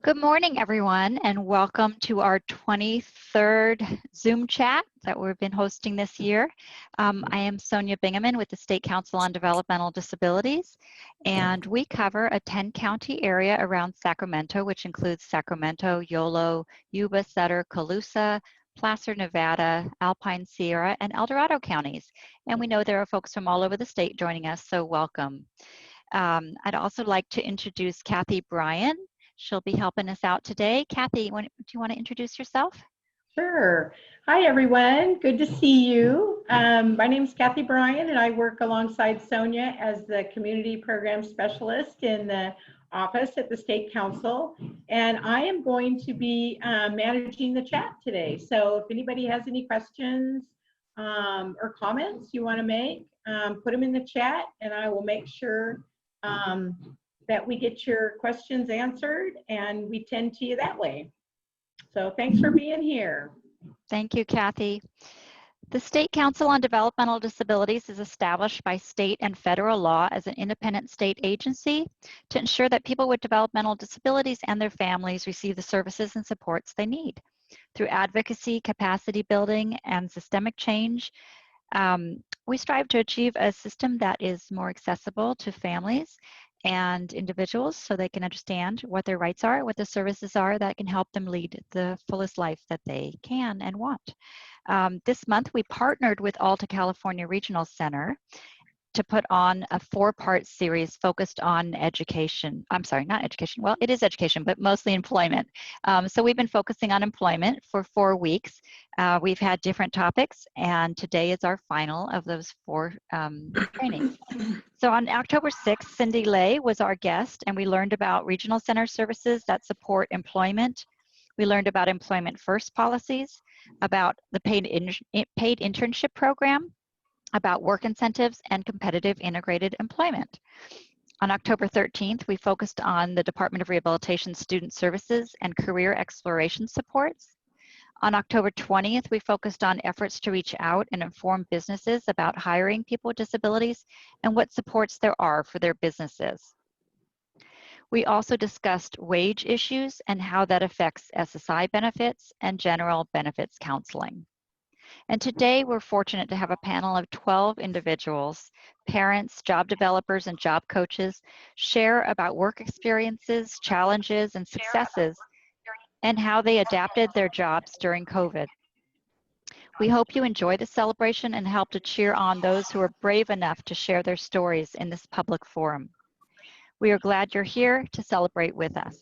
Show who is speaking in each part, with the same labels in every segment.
Speaker 1: Good morning, everyone, and welcome to our 23rd Zoom chat that we've been hosting this year. I am Sonia Bingaman with the State Council on Developmental Disabilities, and we cover a 10-county area around Sacramento, which includes Sacramento, Yolo, Yuba, Sutter, Colusa, Placer, Nevada, Alpine, Sierra, and El Dorado counties. And we know there are folks from all over the state joining us, so welcome. I'd also like to introduce Kathy Bryan. She'll be helping us out today. Kathy, do you want to introduce yourself?
Speaker 2: Sure. Hi, everyone. Good to see you. My name is Kathy Bryan, and I work alongside Sonia as the Community Program Specialist in the office at the State Council. And I am going to be managing the chat today. So if anybody has any questions or comments you want to make, put them in the chat, and I will make sure that we get your questions answered and we tend to you that way. So thanks for being here.
Speaker 1: Thank you, Kathy. The State Council on Developmental Disabilities is established by state and federal law as an independent state agency to ensure that people with developmental disabilities and their families receive the services and supports they need. Through advocacy, capacity building, and systemic change, we strive to achieve a system that is more accessible to families and individuals so they can understand what their rights are, what the services are that can help them lead the fullest life that they can and want. This month, we partnered with Alta California Regional Center to put on a 4-part series focused on education. I'm sorry, not education. Well, it is education, but mostly employment. So we've been focusing on employment for 4 weeks. We've had different topics, and today is our final of those 4 trainings. So on October 6th, Cindy Lay was our guest, and we learned about regional center services that support employment. We learned about employment first policies, about the paid internship program, about work incentives and competitive integrated employment. On October 13th, we focused on the Department of Rehabilitation Student Services and career exploration supports. On October 20th, we focused on efforts to reach out and inform businesses about hiring people with disabilities and what supports there are for their businesses. We also discussed wage issues and how that affects SSI benefits and general benefits counseling. And today we're fortunate to have a panel of 12 individuals, parents, job developers, and job coaches share about work experiences, challenges, and successes, and how they adapted their jobs during COVID. We hope you enjoy the celebration and help to cheer on those who are brave enough to share their stories in this public forum. We are glad you're here to celebrate with us.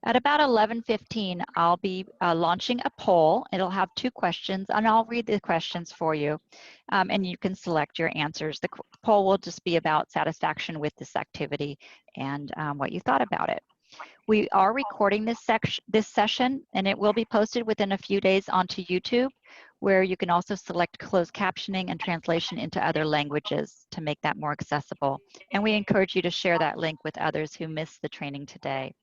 Speaker 1: At about 11:15, I'll be launching a poll. It'll have 2 questions, and I'll read the questions for you, and you can select your answers. The poll will just be about satisfaction with this activity and what you thought about it. We are recording this session, and it will be posted within a few days onto YouTube, where you can also select closed captioning and translation into other languages to make that more accessible. And we encourage you to share that link with others who missed the training today.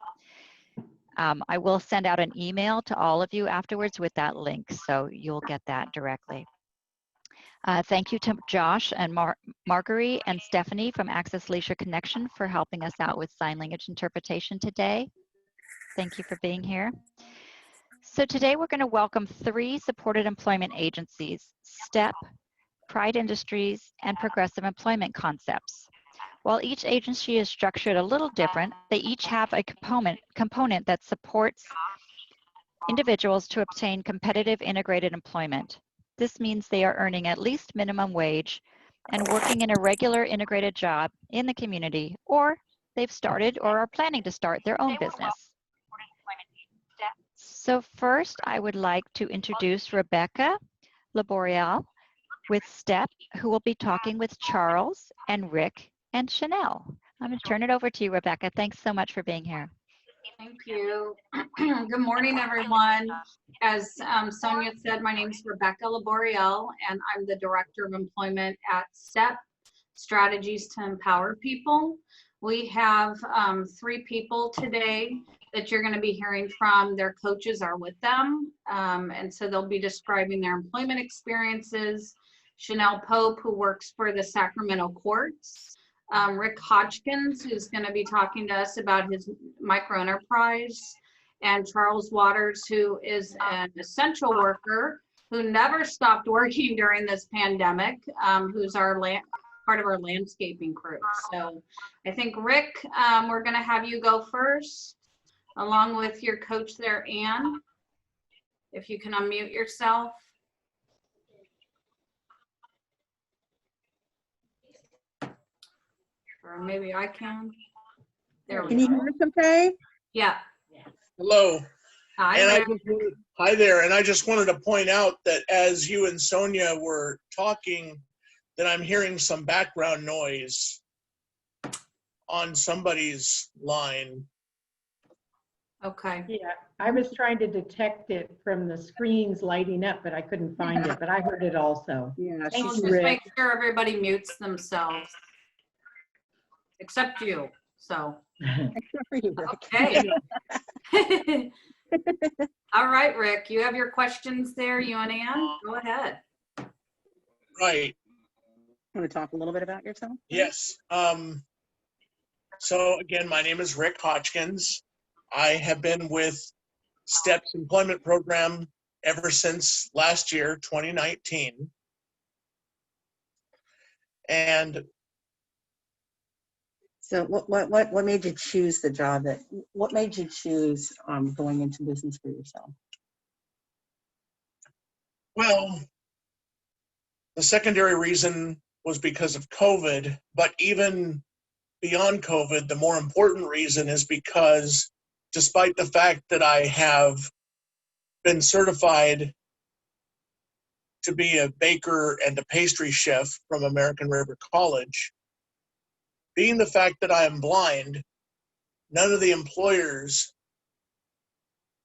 Speaker 1: I will send out an email to all of you afterwards with that link, so you'll get that directly. Thank you to Josh and Marguerite and Stephanie from Access Leisure Connection for helping us out with sign language interpretation today. Thank you for being here. So today we're going to welcome 3 supported employment agencies: STEP, Pride Industries, and Progressive Employment Concepts. While each agency is structured a little different, they each have a component that supports individuals to obtain competitive integrated employment. This means they are earning at least minimum wage and working in a regular integrated job in the community, or they've started or are planning to start their own business. So first, I would like to introduce Rebecca Laboriel with STEP, who will be talking with Charles and Rick and Chanel. I'm going to turn it over to you, Rebecca. Thanks so much for being here.
Speaker 3: Thank you. Good morning, everyone. As Sonia said, my name is Rebecca Laboriel, and I'm the Director of Employment at STEP, Strategies to Empower People. We have 3 people today that you're going to be hearing from. Their coaches are with them, and so they'll be describing their employment experiences. Chanel Pope, who works for the Sacramento courts, Rick Hodgkins, who's going to be talking to us about his micro enterprise, and Charles Waters, who is an essential worker who never stopped working during this pandemic, who's our part of our landscaping crew. So I think, Rick, we're going to have you go first, along with your coach there, Ann. If you can unmute yourself. Or maybe I can. There we go.
Speaker 4: Can you hear us okay?
Speaker 3: Yeah.
Speaker 5: Hello.
Speaker 3: Hi,
Speaker 5: And
Speaker 3: Rick.
Speaker 5: hi there. And I just wanted to point out that as you and Sonia were talking, that I'm hearing some background noise on somebody's line.
Speaker 3: Okay.
Speaker 2: Yeah, I was trying to detect it from the screens lighting up, but I couldn't find it, but I heard it also.
Speaker 4: Yeah,
Speaker 2: Thank
Speaker 3: We'll
Speaker 2: you,
Speaker 3: just
Speaker 2: Rick.
Speaker 3: make sure everybody mutes themselves, except you. So,
Speaker 4: except for you, Rick.
Speaker 3: okay. All right, Rick, you have your questions there, you and Ann? Go ahead.
Speaker 5: Right.
Speaker 4: Want to talk a little bit about yourself?
Speaker 5: Yes. So again, my name is Rick Hodgkins. I have been with STEP's employment program ever since last year, 2019. And
Speaker 4: So what made you choose the job what made you choose going into business for yourself?
Speaker 5: well, the secondary reason was because of COVID, but even beyond COVID, the more important reason is because despite the fact that I have been certified to be a baker and a pastry chef from American River College, being the fact that I am blind, none of the employers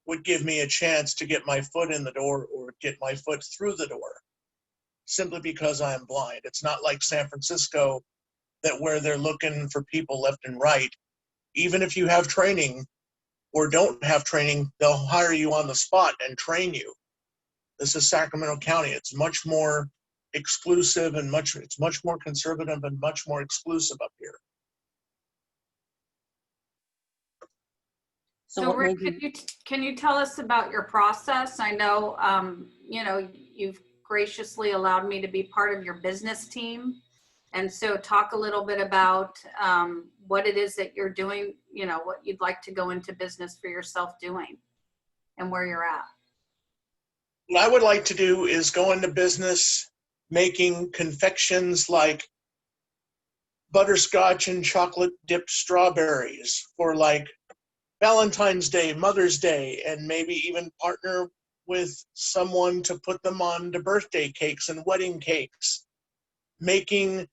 Speaker 5: would give me a chance to get my foot in the door or get my foot through the door, simply because I am blind. It's not like San Francisco, that where they're looking for people left and right. Even if you have training or don't have training, they'll hire you on the spot and train you. This is Sacramento County. It's much more exclusive and it's much more conservative and much more exclusive up here.
Speaker 4: So,
Speaker 3: So
Speaker 4: what
Speaker 3: Rick,
Speaker 4: made you?
Speaker 3: can you tell us about your process? I know, you know, you've graciously allowed me to be part of your business team. And so talk a little bit about what it is that you're doing, you know, what you'd like to go into business for yourself doing and where you're at.
Speaker 5: What I would like to do is go into business making confections like butterscotch and chocolate dipped strawberries for like Valentine's Day, Mother's Day, and maybe even partner with someone to put them on to birthday cakes and wedding cakes. Making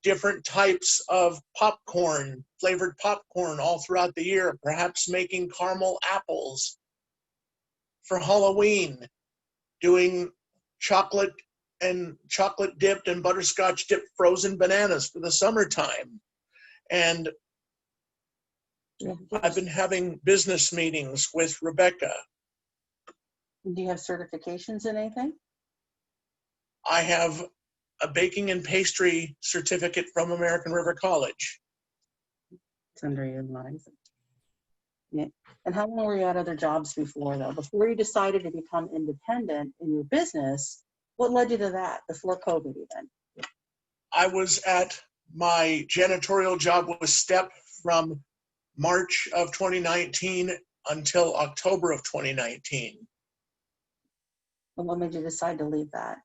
Speaker 5: different types of popcorn, flavored popcorn all throughout the year, perhaps making caramel apples for Halloween, doing chocolate dipped and butterscotch dipped frozen bananas for the summertime. And I've been having business meetings with Rebecca.
Speaker 4: Do you have certifications in anything?
Speaker 5: I have a baking and pastry certificate from American River College.
Speaker 4: It's under your lines. Yeah. And how long were you at other jobs before, though? Before you decided to become independent in your business, what led you to that before COVID even?
Speaker 5: I was at my janitorial job with STEP from March of 2019 until October of 2019.
Speaker 4: And what made you decide to leave that?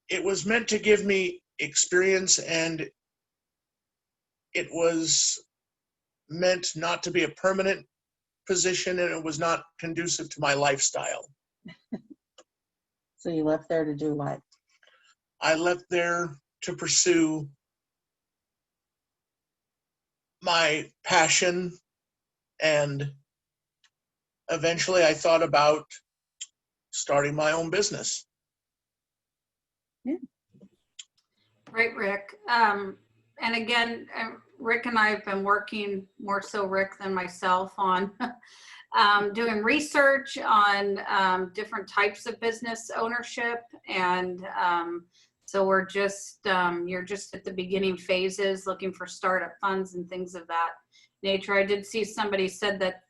Speaker 5: It was meant to give me experience, and it was meant not to be a permanent position, and it was not conducive to my lifestyle.
Speaker 4: So you left there to do what?
Speaker 5: I left there to pursue my passion, and eventually I thought about starting my own business.
Speaker 4: Yeah.
Speaker 3: Right, Rick. And again, Rick and I have been working, more so Rick than myself, on doing research on different types of business ownership and So we're just, you're just at the beginning phases, looking for startup funds and things of that nature. I did see somebody said that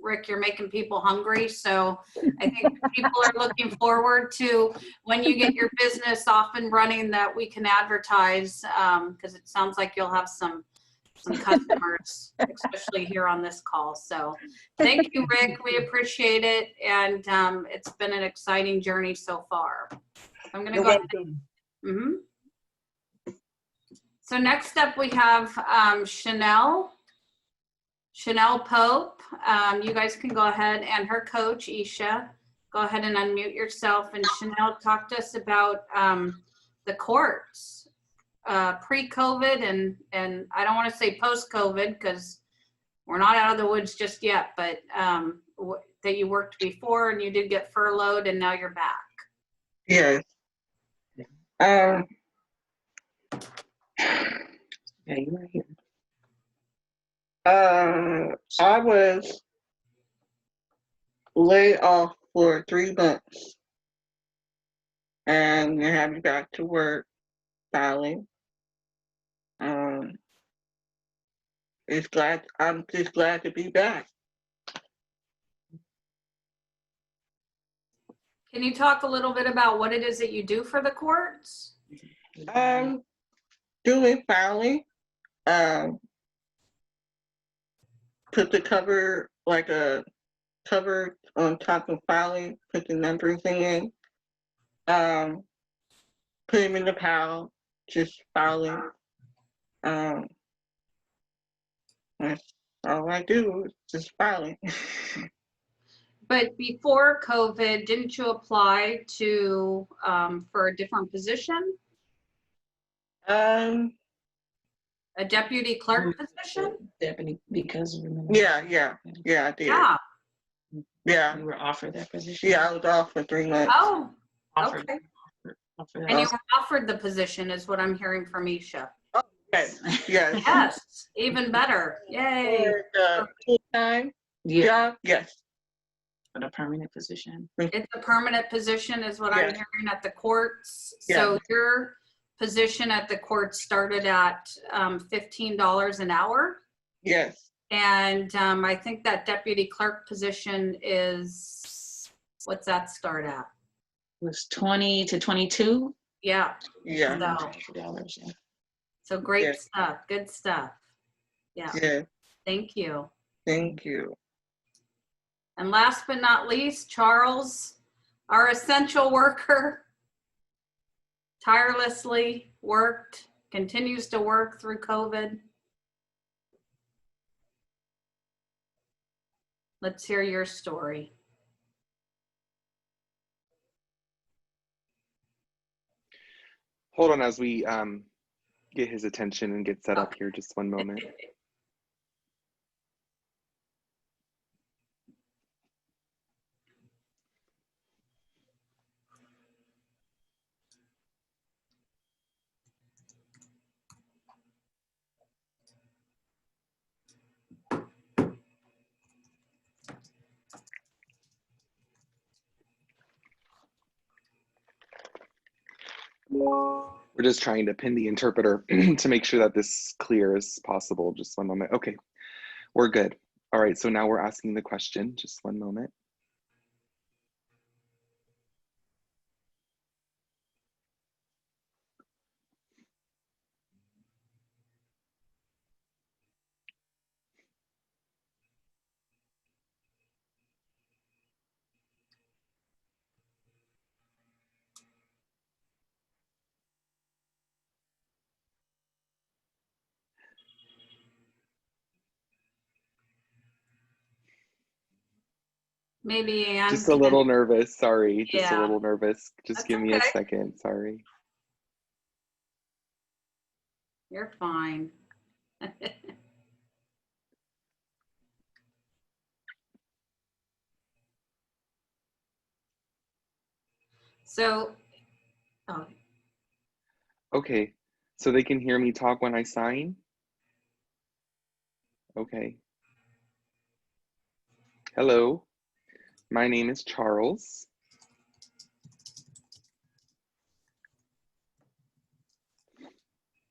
Speaker 3: Rick, you're making people hungry. So I think people are looking forward to when you get your business off and running that we can advertise, because it sounds like you'll have some customers, especially here on this call. So thank you, Rick. We appreciate it. And it's been an exciting journey so far. I'm going to go ahead. So next up we have Chanel Pope. You guys can go ahead, and her coach, Isha. Go ahead and unmute yourself. And Chanel, talk to us about the courts pre-COVID and I don't want to say post-COVID because we're not out of the woods just yet, but that you worked before and you did get furloughed and now you're back.
Speaker 6: Yes. Yeah, you're right here. I was laid off for 3 months and I haven't got to work finally. I'm just glad to be back.
Speaker 3: Can you talk a little bit about what it is that you do for the courts?
Speaker 6: Doing filing. Put the cover, like a cover on top of filing, put the numbers in, put them in the pile, just filing. That's all I do, is just filing.
Speaker 3: But before COVID, didn't you apply to for a different position? A deputy clerk position?
Speaker 7: Deputy, because remember.
Speaker 6: Yeah, I did. Yeah.
Speaker 7: You were offered that position.
Speaker 6: Yeah, I was off for 3 months.
Speaker 3: Oh,
Speaker 7: Offered,
Speaker 3: okay.
Speaker 7: offered
Speaker 3: And you were offered the position is what I'm hearing from Isha.
Speaker 6: Yes, yes.
Speaker 3: Yes, even better. Yay.
Speaker 6: For the full-time
Speaker 7: yeah,
Speaker 6: job, yes.
Speaker 7: for the permanent position.
Speaker 3: It's a permanent position is what I'm
Speaker 6: Yes.
Speaker 3: hearing at the courts. So
Speaker 6: Yes.
Speaker 3: your position at the court started at $15 an hour.
Speaker 6: Yes.
Speaker 3: And I think that deputy clerk position is, what's that start at?
Speaker 7: It was 20 to 22.
Speaker 3: Yeah.
Speaker 6: Yeah.
Speaker 3: So,
Speaker 7: $22, yeah.
Speaker 3: so great
Speaker 6: Yeah.
Speaker 3: stuff. Good stuff. Yeah.
Speaker 6: Yeah.
Speaker 3: Thank you.
Speaker 6: Thank you.
Speaker 3: And last but not least, Charles, our essential worker, tirelessly worked, continues to work through COVID. Let's hear your story.
Speaker 8: Hold on as we get his attention and get set up here. Just one moment. We're just trying to pin the interpreter to make sure that this is clear as possible. Just one moment. Okay, we're good. All right, so now we're asking the question. Just one moment.
Speaker 3: Maybe Anne.
Speaker 8: Just a little nervous. Sorry, just
Speaker 3: Yeah.
Speaker 8: a little nervous. Just
Speaker 3: That's
Speaker 8: give me a
Speaker 3: okay.
Speaker 8: second. Sorry.
Speaker 3: You're fine. So, oh,
Speaker 8: Okay, so they can hear me talk when I sign? Okay. Hello, my name is Charles.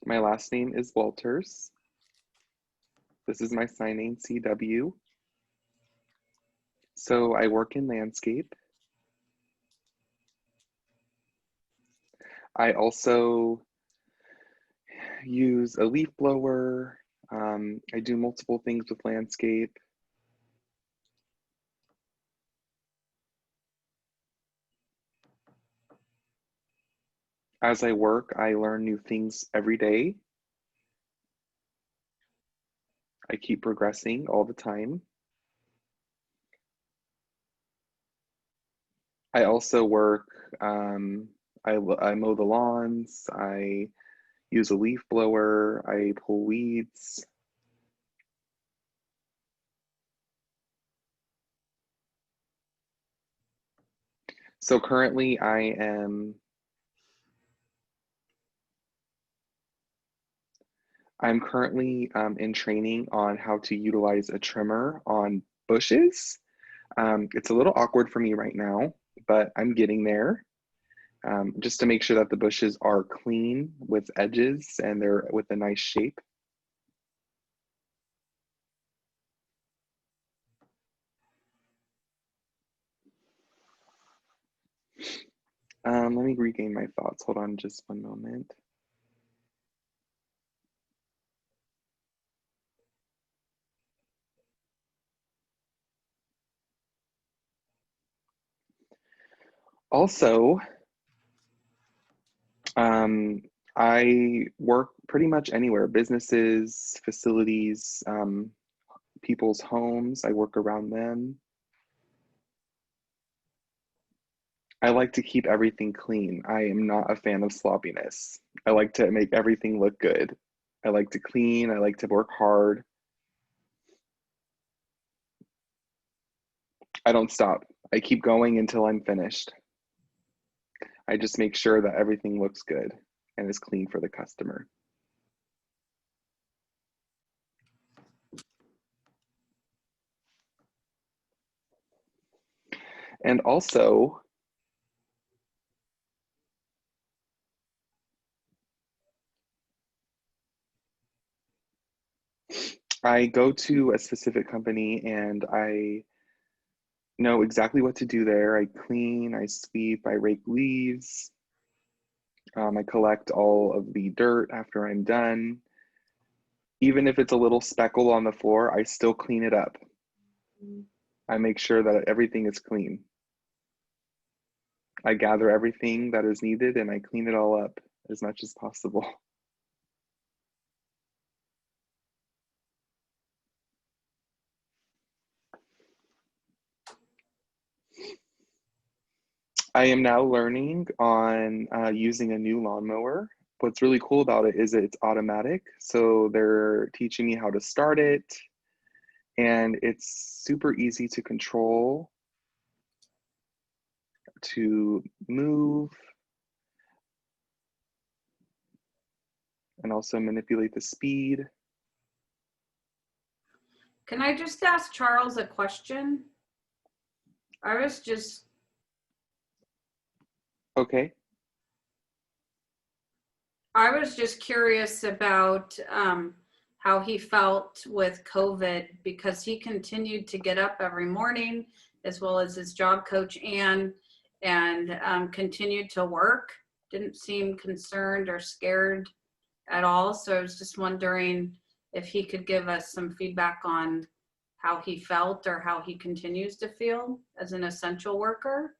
Speaker 8: My last name is Walters. This is my sign name, CW. So I work in landscape. I also use a leaf blower. I do multiple things with landscape. As I work, I learn new things every day. I keep progressing all the time. I also work, I mow the lawns, I use a leaf blower, I pull weeds. So currently I'm currently in training on how to utilize a trimmer on bushes. It's a little awkward for me right now, but I'm getting there. Just to make sure that the bushes are clean with edges and they're with a nice shape. Let me regain my thoughts. Hold on just one moment. Also, I work pretty much anywhere, businesses, facilities, people's homes. I work around them. I like to keep everything clean. I am not a fan of sloppiness. I like to make everything look good. I like to clean. I like to work hard. I don't stop. I keep going until I'm finished. I just make sure that everything looks good and is clean for the customer. And also, I go to a specific company and I know exactly what to do there. I clean, I sweep, I rake leaves. I collect all of the dirt after I'm done. Even if it's a little speckle on the floor, I still clean it up. I make sure that everything is clean. I gather everything that is needed and I clean it all up as much as possible. I am now learning on using a new lawnmower. What's really cool about it is it's automatic. So they're teaching me how to start it, and it's super easy to control, to move, and also manipulate the speed.
Speaker 3: Can I just ask Charles a question?
Speaker 8: Okay.
Speaker 3: I was just curious about how he felt with COVID, because he continued to get up every morning, as well as his job coach and continued to work. Didn't seem concerned or scared at all. So I was just wondering if he could give us some feedback on how he felt or how he continues to feel as an essential worker,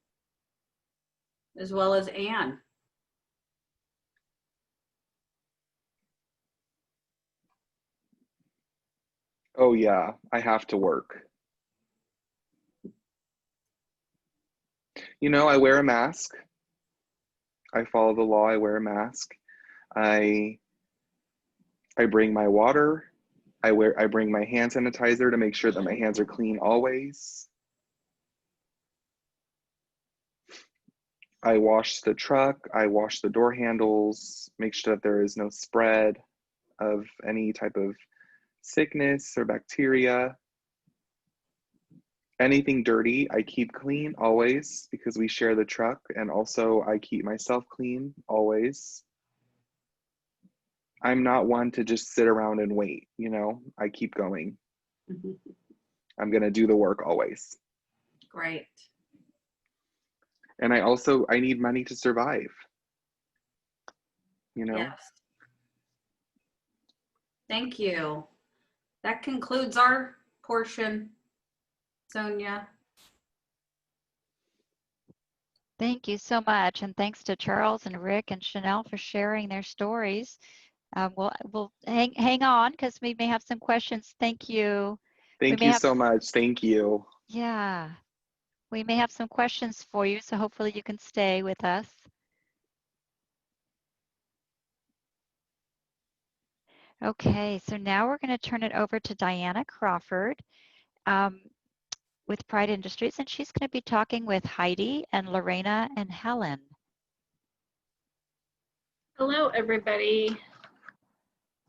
Speaker 3: as well as Anne.
Speaker 8: Oh yeah, I have to work. You know, I wear a mask. I follow the law, I wear a mask. I bring my water. I bring my hand sanitizer to make sure that my hands are clean always. I wash the truck, I wash the door handles, make sure that there is no spread of any type of sickness or bacteria. Anything dirty, I keep clean always because we share the truck, and also I keep myself clean always. I'm not one to just sit around and wait, I keep going. I'm going to do the work always.
Speaker 3: Great.
Speaker 8: And I need money to survive,
Speaker 3: Yes. Thank you. That concludes our portion, Sonia.
Speaker 1: Thank you so much. And thanks to Charles and Rick and Chanel for sharing their stories. We'll hang on because we may have some questions. Thank you.
Speaker 8: Thank you so much. Thank you.
Speaker 1: Yeah. We may have some questions for you, so hopefully you can stay with us. Okay, so now we're going to turn it over to Diana Crawford with Pride Industries, and she's going to be talking with Heidi and Lorena and Helen.
Speaker 9: Hello, everybody.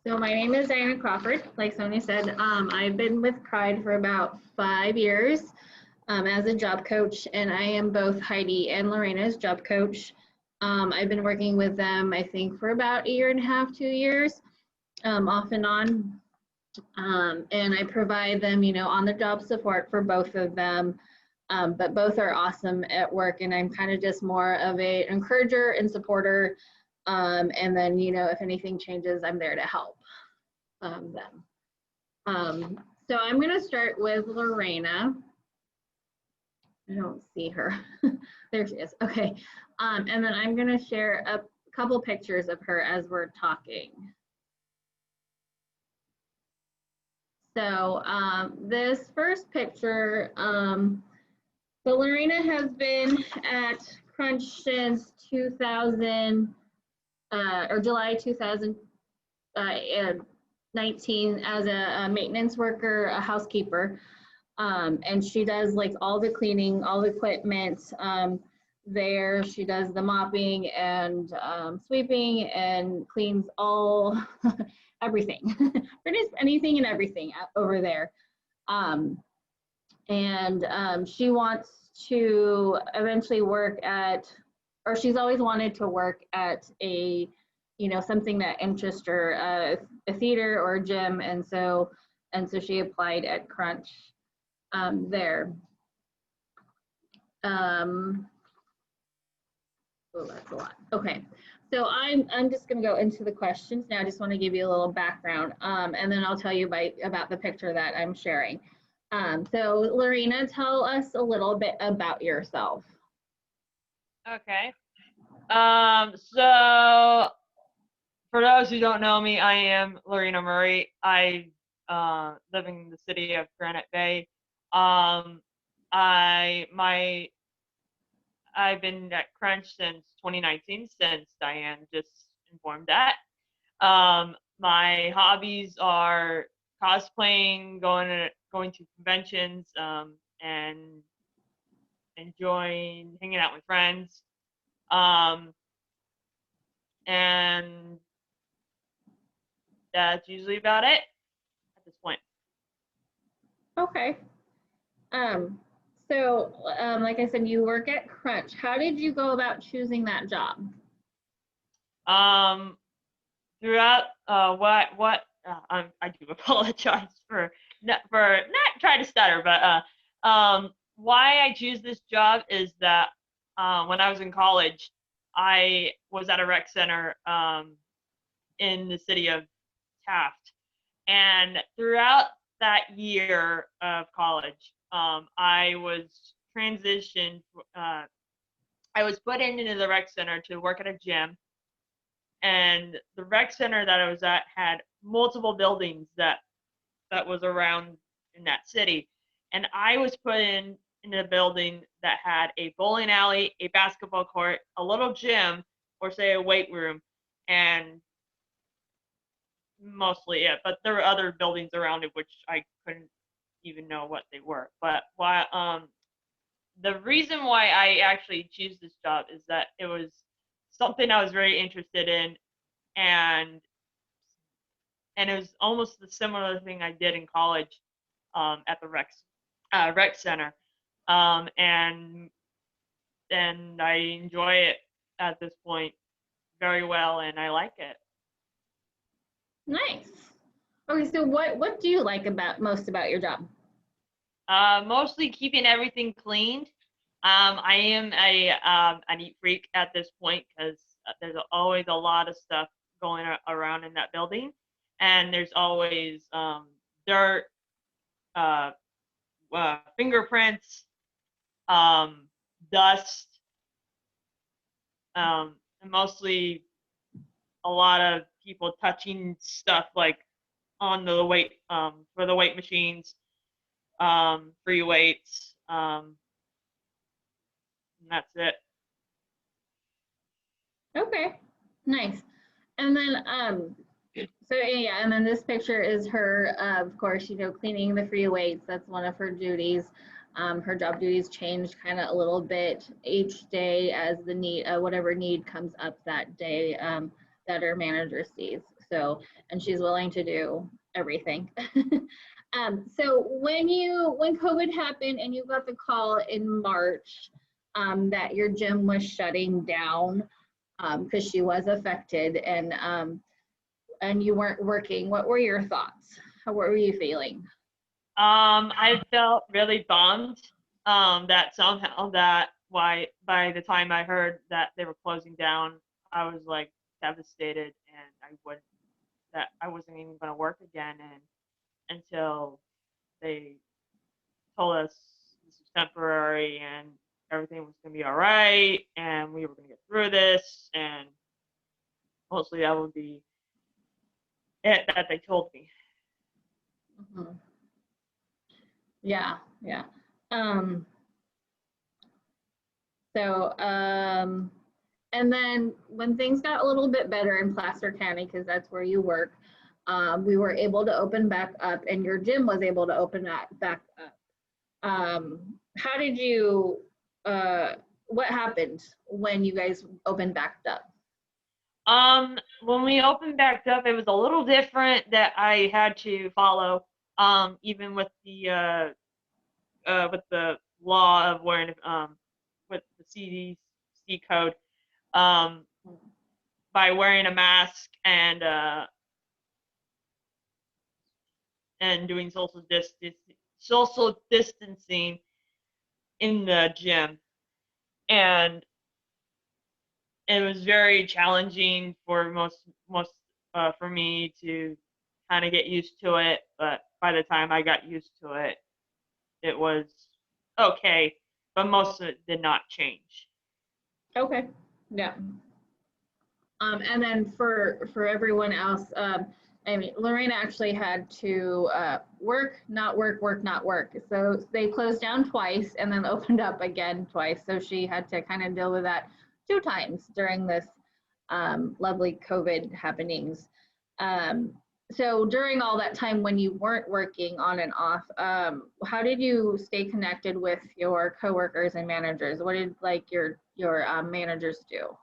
Speaker 9: So my name is Diana Crawford. Like Sonia said, I've been with Pride for about 5 years as a job coach, and I am both Heidi and Lorena's job coach. I've been working with them, I think, for about 1.5 years, 2 years, off and on. And I provide them, on the job support for both of them. But both are awesome at work, and I'm kind of just more of an encourager and supporter. And then, if anything changes, I'm there to help them. So I'm going to start with Lorena. I don't see her. There she is. Okay. And then I'm going to share a couple pictures of her as we're talking. So this first picture, so Lorena has been at Crunch since 2000, or July 2019 as a maintenance worker, a housekeeper. And she does like all the cleaning, all the equipment there. She does the mopping and sweeping and cleans all everything, pretty anything and everything over there. She wants to eventually work at, or she's always wanted to work at a, something that interests her, a theater or a gym. And so she applied at Crunch there. Oh, that's a lot. Okay, so I'm just going to go into the questions now. I just want to give you a little background, and then I'll tell you about the picture that I'm sharing. So Lorena, tell us a little bit about yourself.
Speaker 10: Okay. So for those who don't know me, I am Lorena Murray. I live in the city of Granite Bay. I've been at Crunch since 2019, since Diane just informed that. My hobbies are cosplaying, going to conventions, and enjoying hanging out with friends. And that's usually about it at this point.
Speaker 9: Okay. So like I said, you work at Crunch. How did you go about choosing that job?
Speaker 10: Throughout I do apologize for not trying to stutter, but why I choose this job is that when I was in college, I was at a rec center in the city of Taft, and throughout that year of college, I was transitioned. I was put into the rec center to work at a gym, and the rec center that I was at had multiple buildings that was around in that city, and I was put in a building that had a bowling alley, a basketball court, a little gym, or say a weight room, and mostly it. But there were other buildings around it which I couldn't even know what they were. But the reason why I actually choose this job is that it was something I was very interested in, and it was almost the similar thing I did in college at the rec center, and I enjoy it at this point very well, and I like it.
Speaker 9: Nice. Okay, so what do you like most about your job?
Speaker 10: Mostly keeping everything cleaned. I am a neat freak at this point because there's always a lot of stuff going around in that building, and there's always dirt, uh, fingerprints, dust, and mostly a lot of people touching stuff like on the weight for the weight machines, free weights, and that's it.
Speaker 9: Okay, nice. And then, so yeah, and then this picture is her, of course, you know, cleaning the free weights. That's one of her duties. Her job duties change kind of a little bit each day as the need, whatever need comes up that day that her manager sees. So, and she's willing to do everything. So when COVID happened and you got the call in March that your gym was shutting down, because she was affected and you weren't working, what were your thoughts? What were you feeling?
Speaker 10: I felt really bummed that somehow that by the time I heard that they were closing down, I was like devastated, and I wasn't even going to work again, and until they told us this was temporary and everything was going to be all right and we were going to get through this, and mostly that would be it that they told me.
Speaker 9: Mm-hmm. Yeah. And then when things got a little bit better in Placer County, because that's where you work, we were able to open back up, and your gym was able to open back up. How did you? What happened when you guys opened back up?
Speaker 10: When we opened back up, it was a little different that I had to follow, even with the law of wearing, with the CDC code, by wearing a mask and doing social distancing in the gym, and it was very challenging for most for me to kind of get used to it. But by the time I got used to it, it was okay. But most of it did not change.
Speaker 9: Okay. Yeah. And then for everyone else, I mean, Lorena actually had to work, not work, work, not work. So they closed down twice and then opened up again twice. So she had to kind of deal with that 2 times during this lovely COVID happenings. So during all that time when you weren't working on and off, how did you stay connected with your coworkers and managers? What did like your managers do?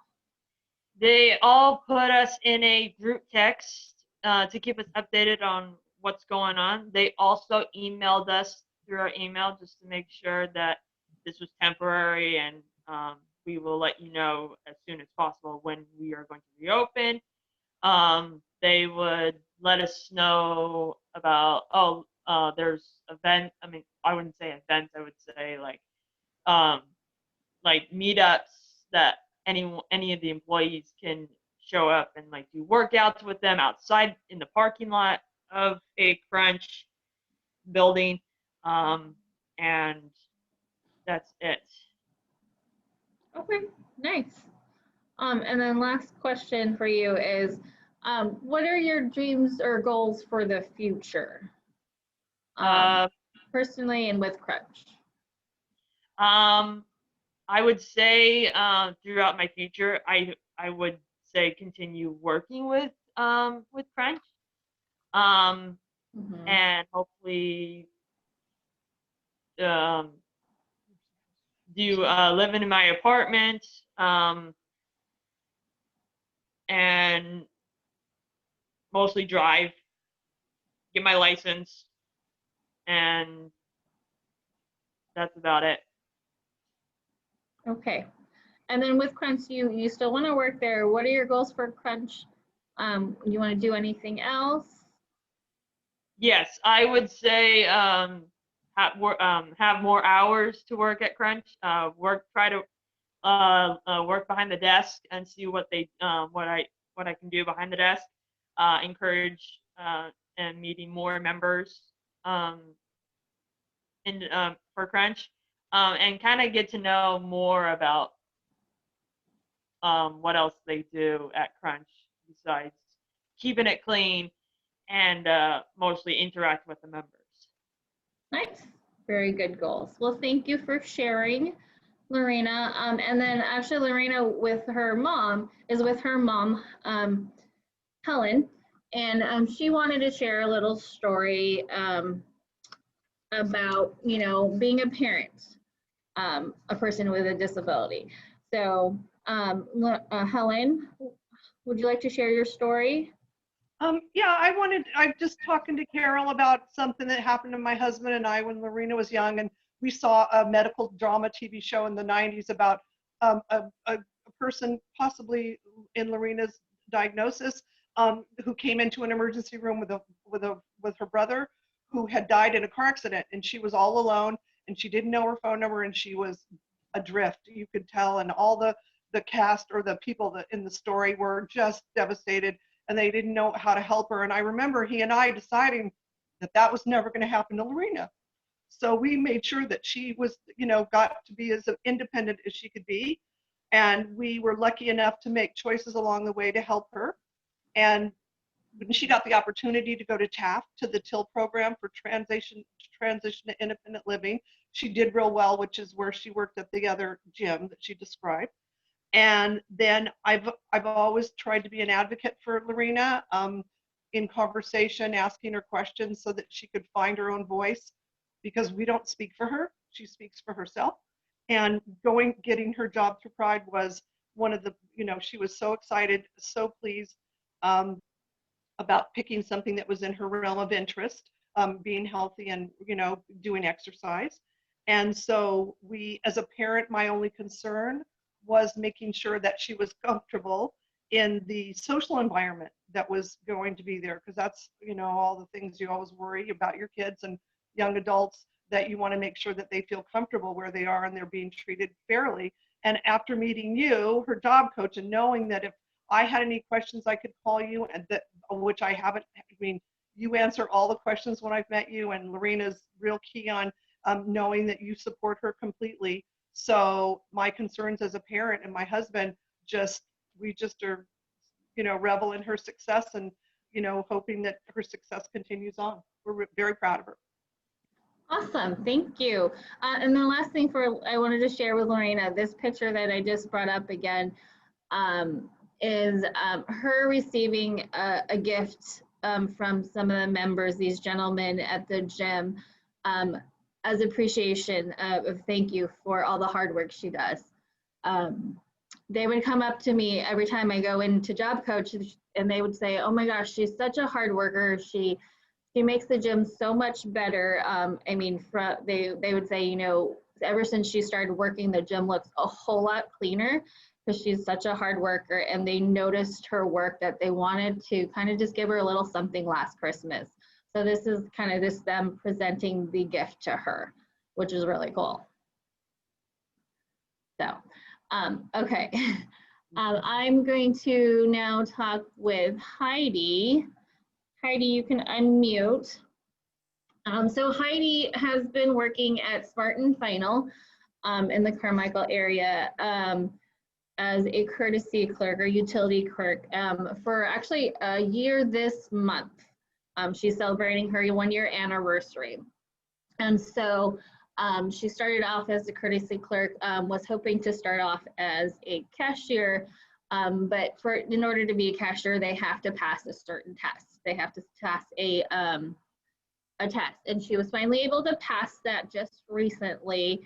Speaker 10: They all put us in a group text to keep us updated on what's going on. They also emailed us through our email just to make sure that this was temporary, and we will let you know as soon as possible when we are going to reopen. They would let us know about, there's event. I mean, I wouldn't say events. I would say like meetups that any of the employees can show up and like do workouts with them outside in the parking lot of a Crunch building, and that's it.
Speaker 9: Okay, nice. And then last question for you is, what are your dreams or goals for the future? Personally and with Crunch.
Speaker 10: I would say throughout my future, I would say continue working with Crunch, and hopefully do living in my apartment, and mostly drive, get my license, and that's about it.
Speaker 9: Okay. And then with Crunch, you still want to work there. What are your goals for Crunch You want to do anything else?
Speaker 10: Yes, I would say have more hours to work at Crunch. Try to work behind the desk and see what I can do behind the desk. Encourage and meeting more members for Crunch, and kind of get to know more about what else they do at Crunch besides keeping it clean and mostly interact with the members.
Speaker 9: Nice. Very good goals. Well, thank you for sharing, Lorena. And then actually Lorena with her mom, Helen, and she wanted to share a little story about, you know, being a parent, a person with a disability. So Helen, would you like to share your story?
Speaker 11: Yeah, I'm just talking to Carol about something that happened to my husband and I when Lorena was young, and we saw a medical drama TV show in the 90s about a person possibly in Lorena's diagnosis who came into an emergency room with her brother who had died in a car accident, and she was all alone and she didn't know her phone number and she was adrift, you could tell, and all the cast or the people that in the story were just devastated and they didn't know how to help her. And I remember he and I deciding that that was never going to happen to Lorena. So we made sure that she was, you know, got to be as independent as she could be. And we were lucky enough to make choices along the way to help her. And when she got the opportunity to go to Taft, to the TIL program for transition to independent living, she did real well, which is where she worked at the other gym that she described. And then I've always tried to be an advocate for Lorena in conversation, asking her questions so that she could find her own voice, because we don't speak for her, she speaks for herself. And getting her job through Pride was one of the, you know, she was so excited, so pleased about picking something that was in her realm of interest, being healthy and, you know, doing exercise. And so as a parent, my only concern was making sure that she was comfortable in the social environment that was going to be there, because that's, you know, all the things you always worry about your kids and young adults, that you want to make sure that they feel comfortable where they are and they're being treated fairly. And after meeting you, her job coach, and knowing that if I had any questions I could call you, and that, which I haven't, I mean, you answer all the questions when I've met you, and Lorena's real key on knowing that you support her completely. So my concerns as a parent and my husband, we just are, you know, revel in her success and, you know, hoping that her success continues on. We're very proud of her.
Speaker 9: Awesome, thank you. And the last thing I wanted to share with Lorena, this picture that I just brought up again is her receiving a gift from some of the members, these gentlemen at the gym, as appreciation of thank you for all the hard work she does. They would come up to me every time I go into job coach, and they would say, oh my gosh, she's such a hard worker. She makes the gym so much better. I mean, they would say, you know, ever since she started working, the gym looks a whole lot cleaner because she's such a hard worker. And they noticed her work that they wanted to kind of just give her a little something last Christmas. So this is kind of them presenting the gift to her, which is really cool. So, okay. I'm going to now talk with Heidi. Heidi, you can unmute. So Heidi has been working at Smart and Final in the Carmichael area as a courtesy clerk or utility clerk for actually a year this month. She's celebrating her 1-year anniversary. And so she started off as a courtesy clerk, was hoping to start off as a cashier, but in order to be a cashier, they have to pass a certain test. They have to pass a test, and she was finally able to pass that just recently.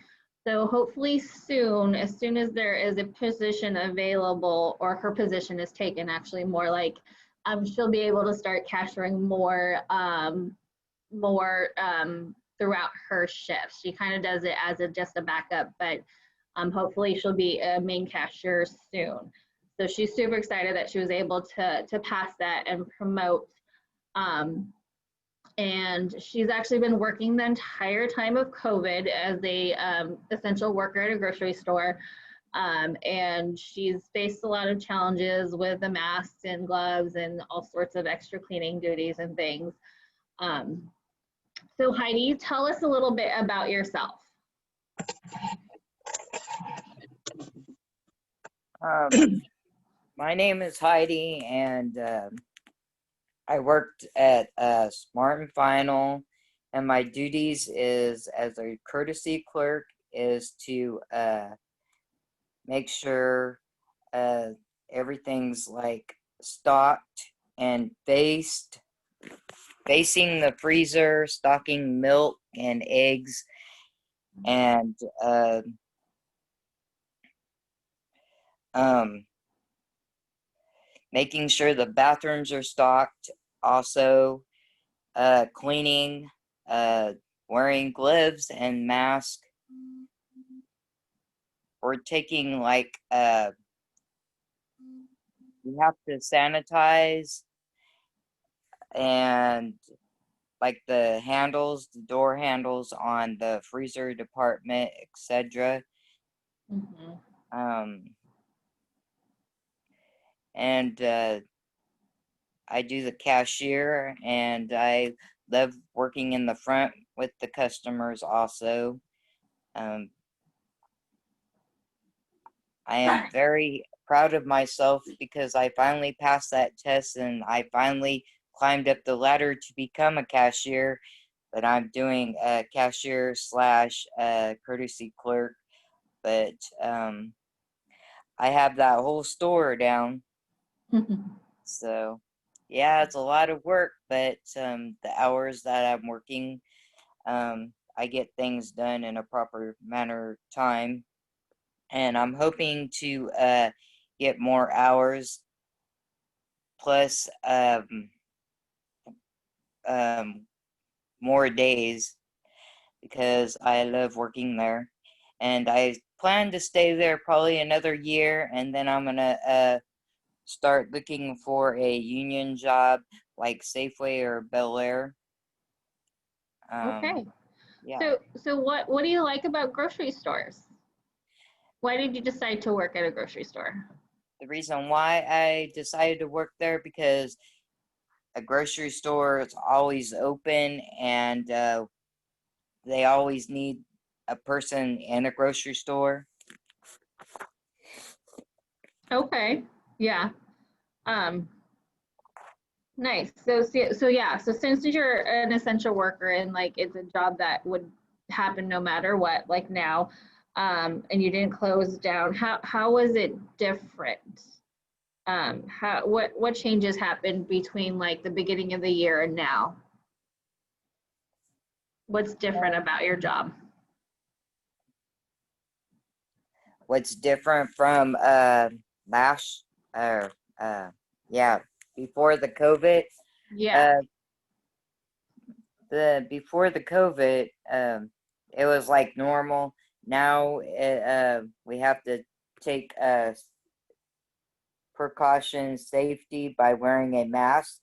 Speaker 9: So hopefully soon, as soon as there is a position available, or her position is taken, actually more like, she'll be able to start cashiering more throughout her shifts. She kind of does it as just a backup, but hopefully she'll be a main cashier soon. So she's super excited that she was able to pass that and promote. And she's actually been working the entire time of COVID as a essential worker at a grocery store. And she's faced a lot of challenges with the masks and gloves and all sorts of extra cleaning duties and things. So Heidi, tell us a little bit about yourself.
Speaker 12: My name is Heidi, and I worked at Smart and Final, and my duties is as a courtesy clerk is to make sure everything's like stocked and facing the freezer, stocking milk and eggs, and making sure the bathrooms are stocked, also cleaning, wearing gloves and mask. We're taking like we have to sanitize and like the handles, the door handles on the freezer department, etc. And I do the cashier, and I love working in the front with the customers also. I am very proud of myself because I finally passed that test and I finally climbed up the ladder to become a cashier, but I'm doing a cashier slash courtesy clerk. But I have that whole store down. So yeah, it's a lot of work, but the hours that I'm working, I get things done in a proper manner of time. And I'm hoping to get more hours plus more days because I love working there. And I plan to stay there probably another year, and then I'm gonna start looking for a union job like Safeway or Bel Air.
Speaker 9: Okay.
Speaker 12: Yeah.
Speaker 9: So what do you like about grocery stores? Why did you decide to work at a grocery store?
Speaker 12: The reason why I decided to work there because a grocery store is always open, and they always need a person in a grocery store.
Speaker 9: Okay. Yeah. Nice. So yeah. So since you're an essential worker and like it's a job that would happen no matter what, like now, and you didn't close down, how was it different? What changes happened between like the beginning of the year and now? What's different about your job?
Speaker 12: What's different from before the COVID?
Speaker 9: Yeah.
Speaker 12: Before the COVID, it was like normal. Now we have to take precautions, safety by wearing a mask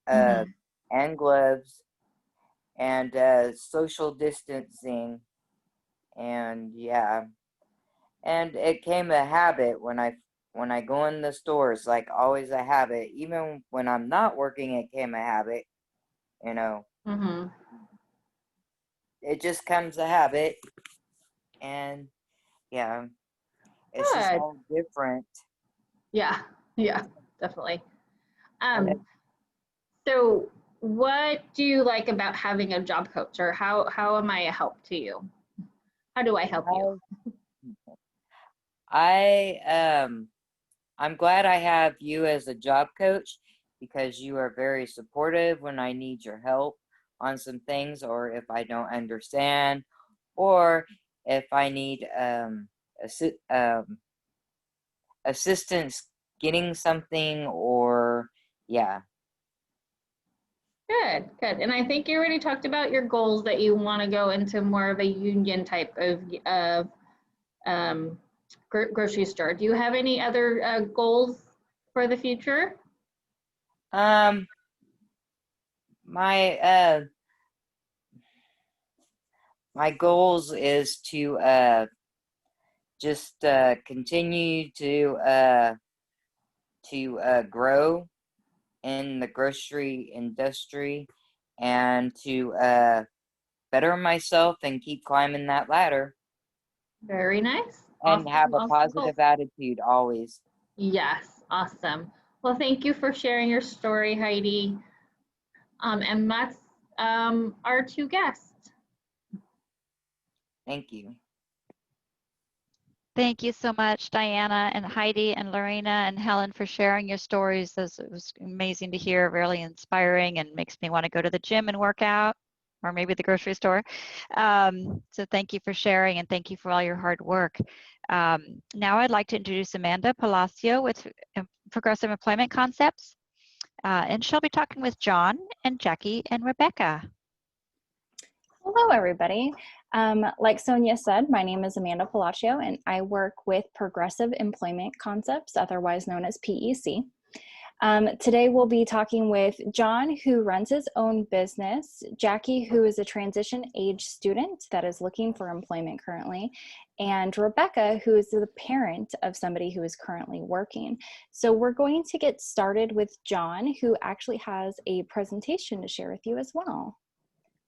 Speaker 12: and gloves and social distancing. And yeah, and it came a habit when I go in the stores, like always a habit. Even when I'm not working, it came a habit, you know. It just comes a habit, and yeah, it's just all different.
Speaker 9: Yeah, definitely. So what do you like about having a job coach, or how am I a help to you? How do I help you?
Speaker 12: I'm glad I have you as a job coach because you are very supportive when I need your help on some things, or if I don't understand, or if I need assistance getting something, or yeah.
Speaker 9: Good. And I think you already talked about your goals that you want to go into more of a union type of grocery store. Do you have any other goals for the future?
Speaker 12: My my goals is to just continue to grow in the grocery industry and to better myself and keep climbing that ladder.
Speaker 9: Very nice.
Speaker 12: And have a
Speaker 9: Awesome
Speaker 12: positive
Speaker 9: goals.
Speaker 12: attitude always.
Speaker 9: Yes, awesome. Well, thank you for sharing your story, Heidi. And that's our two guests.
Speaker 12: Thank you.
Speaker 1: Thank you so much, Diana and Heidi and Lorena and Helen, for sharing your stories. It was amazing to hear, really inspiring, and makes me want to go to the gym and work out, or maybe the grocery store. So thank you for sharing, and thank you for all your hard work. Now I'd like to introduce Amanda Palacio with Progressive Employment Concepts, and she'll be talking with John and Jackie and Rebecca.
Speaker 13: Hello, everybody. Like Sonia said, my name is Amanda Palacio, and I work with Progressive Employment Concepts, otherwise known as PEC. Today, we'll be talking with John, who runs his own business, Jackie, who is a transition age student that is looking for employment currently, and Rebecca, who is the parent of somebody who is currently working. So we're going to get started with John, who actually has a presentation to share with you as well.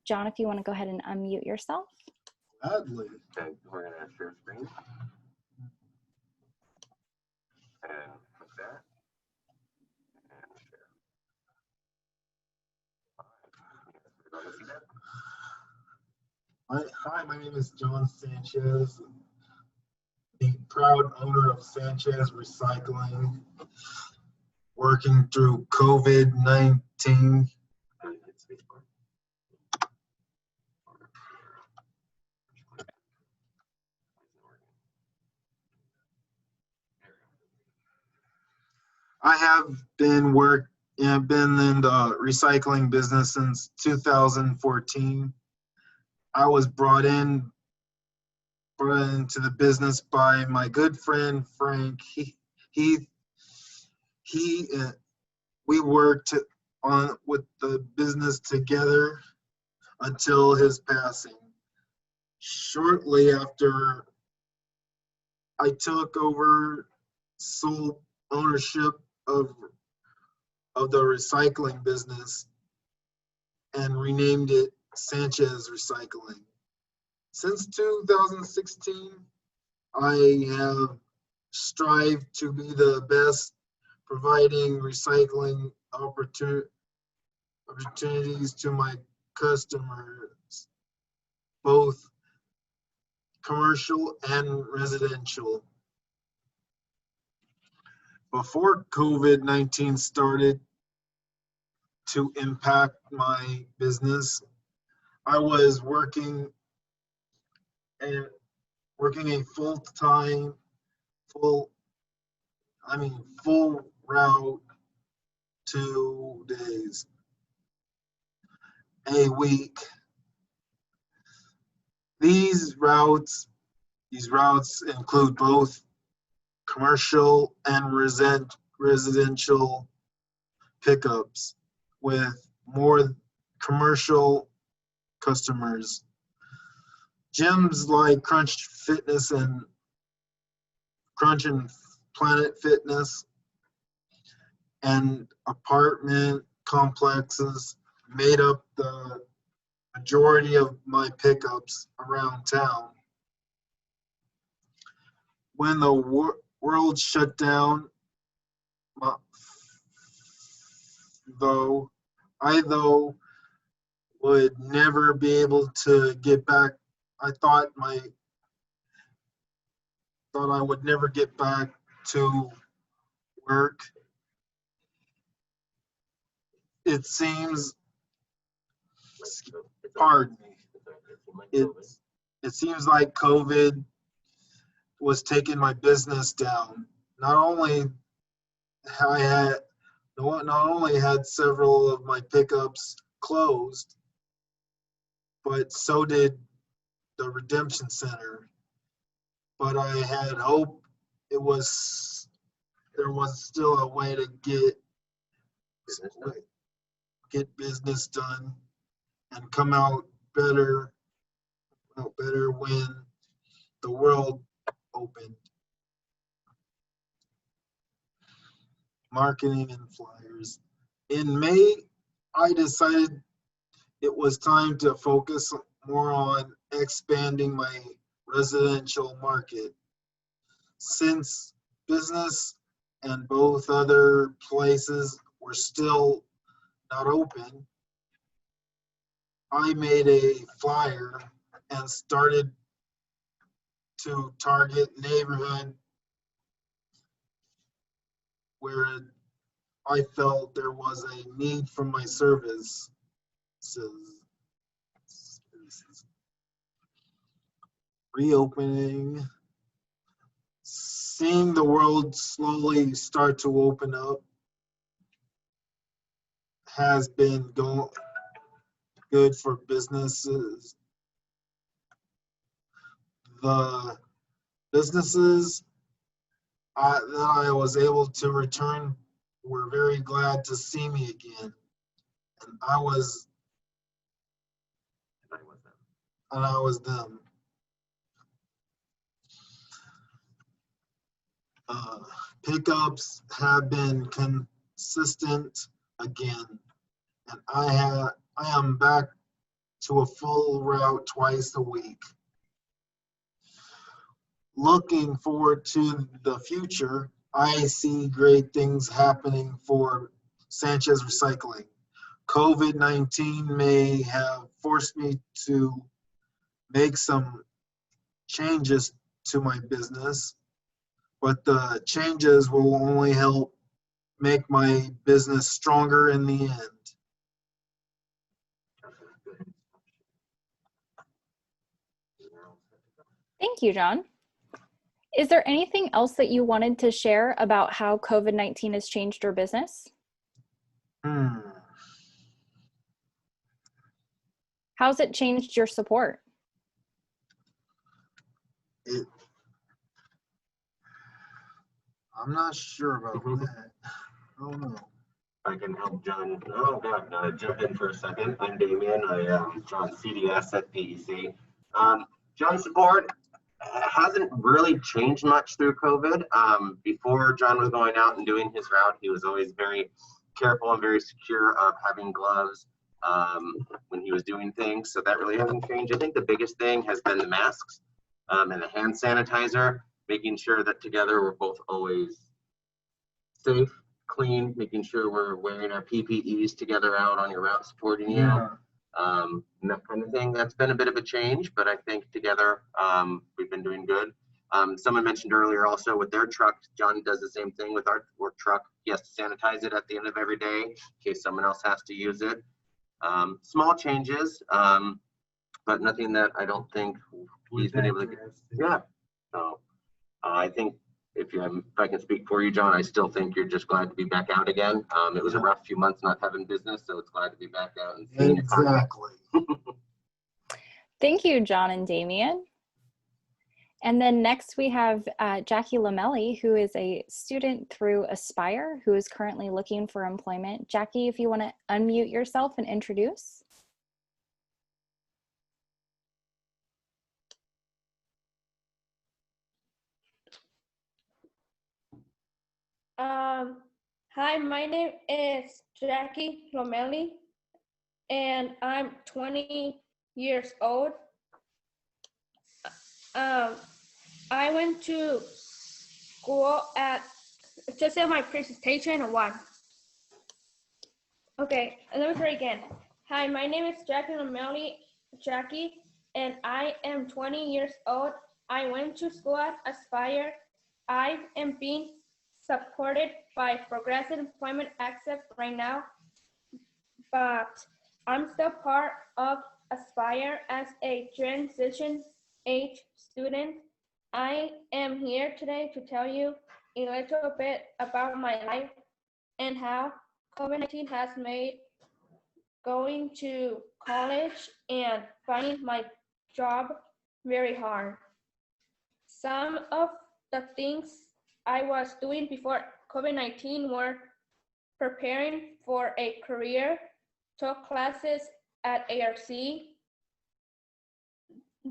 Speaker 13: John, if you want to go ahead and unmute yourself.
Speaker 14: Gladly. Okay, we're going to share screen. And like that. And share. Hi, my name is John Sanchez, the proud owner of Sanchez Recycling, working through COVID-19. I have been in the recycling business since 2014. I was brought into the business by my good friend Frank. We worked with the business together until his passing. Shortly after I took over sole ownership of the recycling business and renamed it Sanchez Recycling. Since 2016, I have strived to be the best, providing recycling opportunities to my customers, both commercial and residential. Before COVID-19 started to impact my business, I was working a full-time, full route 2 days a week. These routes include both commercial and residential pickups with more commercial customers. Gyms like Crunch and Planet Fitness and apartment complexes made up the majority of my pickups around town. When the world shut down, I would never be able to get back. I thought I would never get back to work. It seems, pardon me, it seems like COVID was taking my business down. Not only had several of my pickups closed, but so did the Redemption Center. but I had hope there was still a way to get business done and come out better when the world opened. Marketing and flyers. In May, I decided it was time to focus more on expanding my residential market. Since business and both other places were still not open, I made a flyer and started to target neighborhood where I felt there was a need for my services. Reopening, seeing the world slowly start to open up has been good for businesses. The businesses that I was able to return were very glad to see me again. And I was them. Pickups have been consistent again, and I am back to a full route twice a week. Looking forward to the future, I see great things happening for Sanchez Recycling. COVID-19 may have forced me to make some changes to my business, but the changes will only help make my business stronger in the end.
Speaker 13: Thank you, John. Is there anything else that you wanted to share about how COVID-19 has changed your business? How's it changed your support?
Speaker 14: I'm not sure about that. I don't know.
Speaker 15: I can help John. Oh God, jump in for a second. I'm Damien. I am John's CDS at PEC. John's support hasn't really changed much through COVID. Before John was going out and doing his route, he was always very careful and very secure of having gloves when he was doing things. So that really hasn't changed. I think the biggest thing has been the masks and the hand sanitizer, making sure that together we're both always safe, clean, making sure we're wearing our PPEs together out on your route, supporting you, and that kind of thing. That's been a bit of a change, but I think together we've been doing good. Someone mentioned earlier also with their truck, John does the same thing with our work truck. He has to sanitize it at the end of every day in case someone else has to use it. Small changes, but nothing that I don't think he's been able to get. Yeah. So I think if I can speak for you, John, I still think you're just glad to be back out again. It was a rough few months not having business, so it's glad to be back out and seeing
Speaker 14: Exactly.
Speaker 13: Thank you, John and Damien. And then next we have Jackie Lamelli, who is a student through Aspire, who is currently looking for employment. Jackie, if you want to unmute yourself and introduce.
Speaker 16: Hi, my name is Jackie Lamelli, and I'm 20 years old. I went to school just in my presentation or what? Okay, let me try again. Hi, my name is Jackie Lamelli, and I am 20 years old. I went to school at Aspire. I am being supported by Progressive Employment Access right now, but I'm still part of Aspire as a transition age student. I am here today to tell you a little bit about my life and how COVID-19 has made going to college and finding my job very hard. Some of the things I was doing before COVID-19 were preparing for a career, took classes at ARC,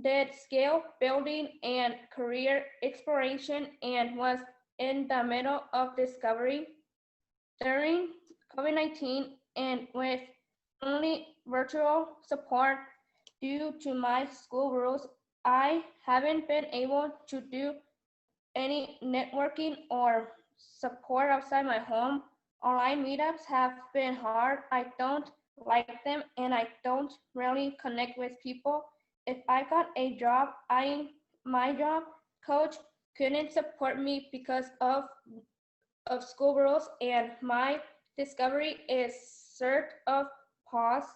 Speaker 16: did skill building and career exploration, and was in the middle of discovery. During COVID-19 and with only virtual support due to my school rules, I haven't been able to do any networking or support outside my home. Online meetups have been hard. I don't like them and I don't really connect with people. If I got a job, my job coach couldn't support me because of school rules, and my discovery is sort of paused.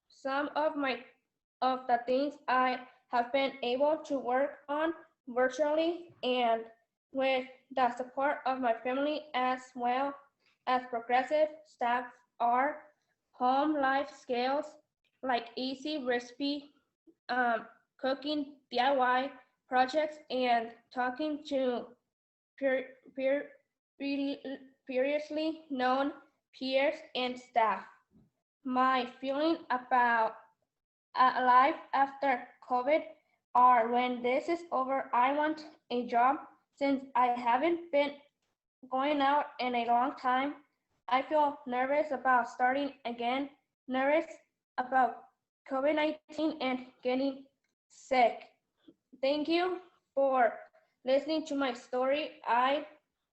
Speaker 16: Some of the things I have been able to work on virtually and with the support of my family as well as progressive staff are home life skills like easy recipe, cooking, DIY projects, and talking to previously known peers and staff. My feeling about life after COVID are when this is over, I want a job. Since I haven't been going out in a long time, I feel nervous about starting again, nervous about COVID-19 and getting sick. Thank you for listening to my story. I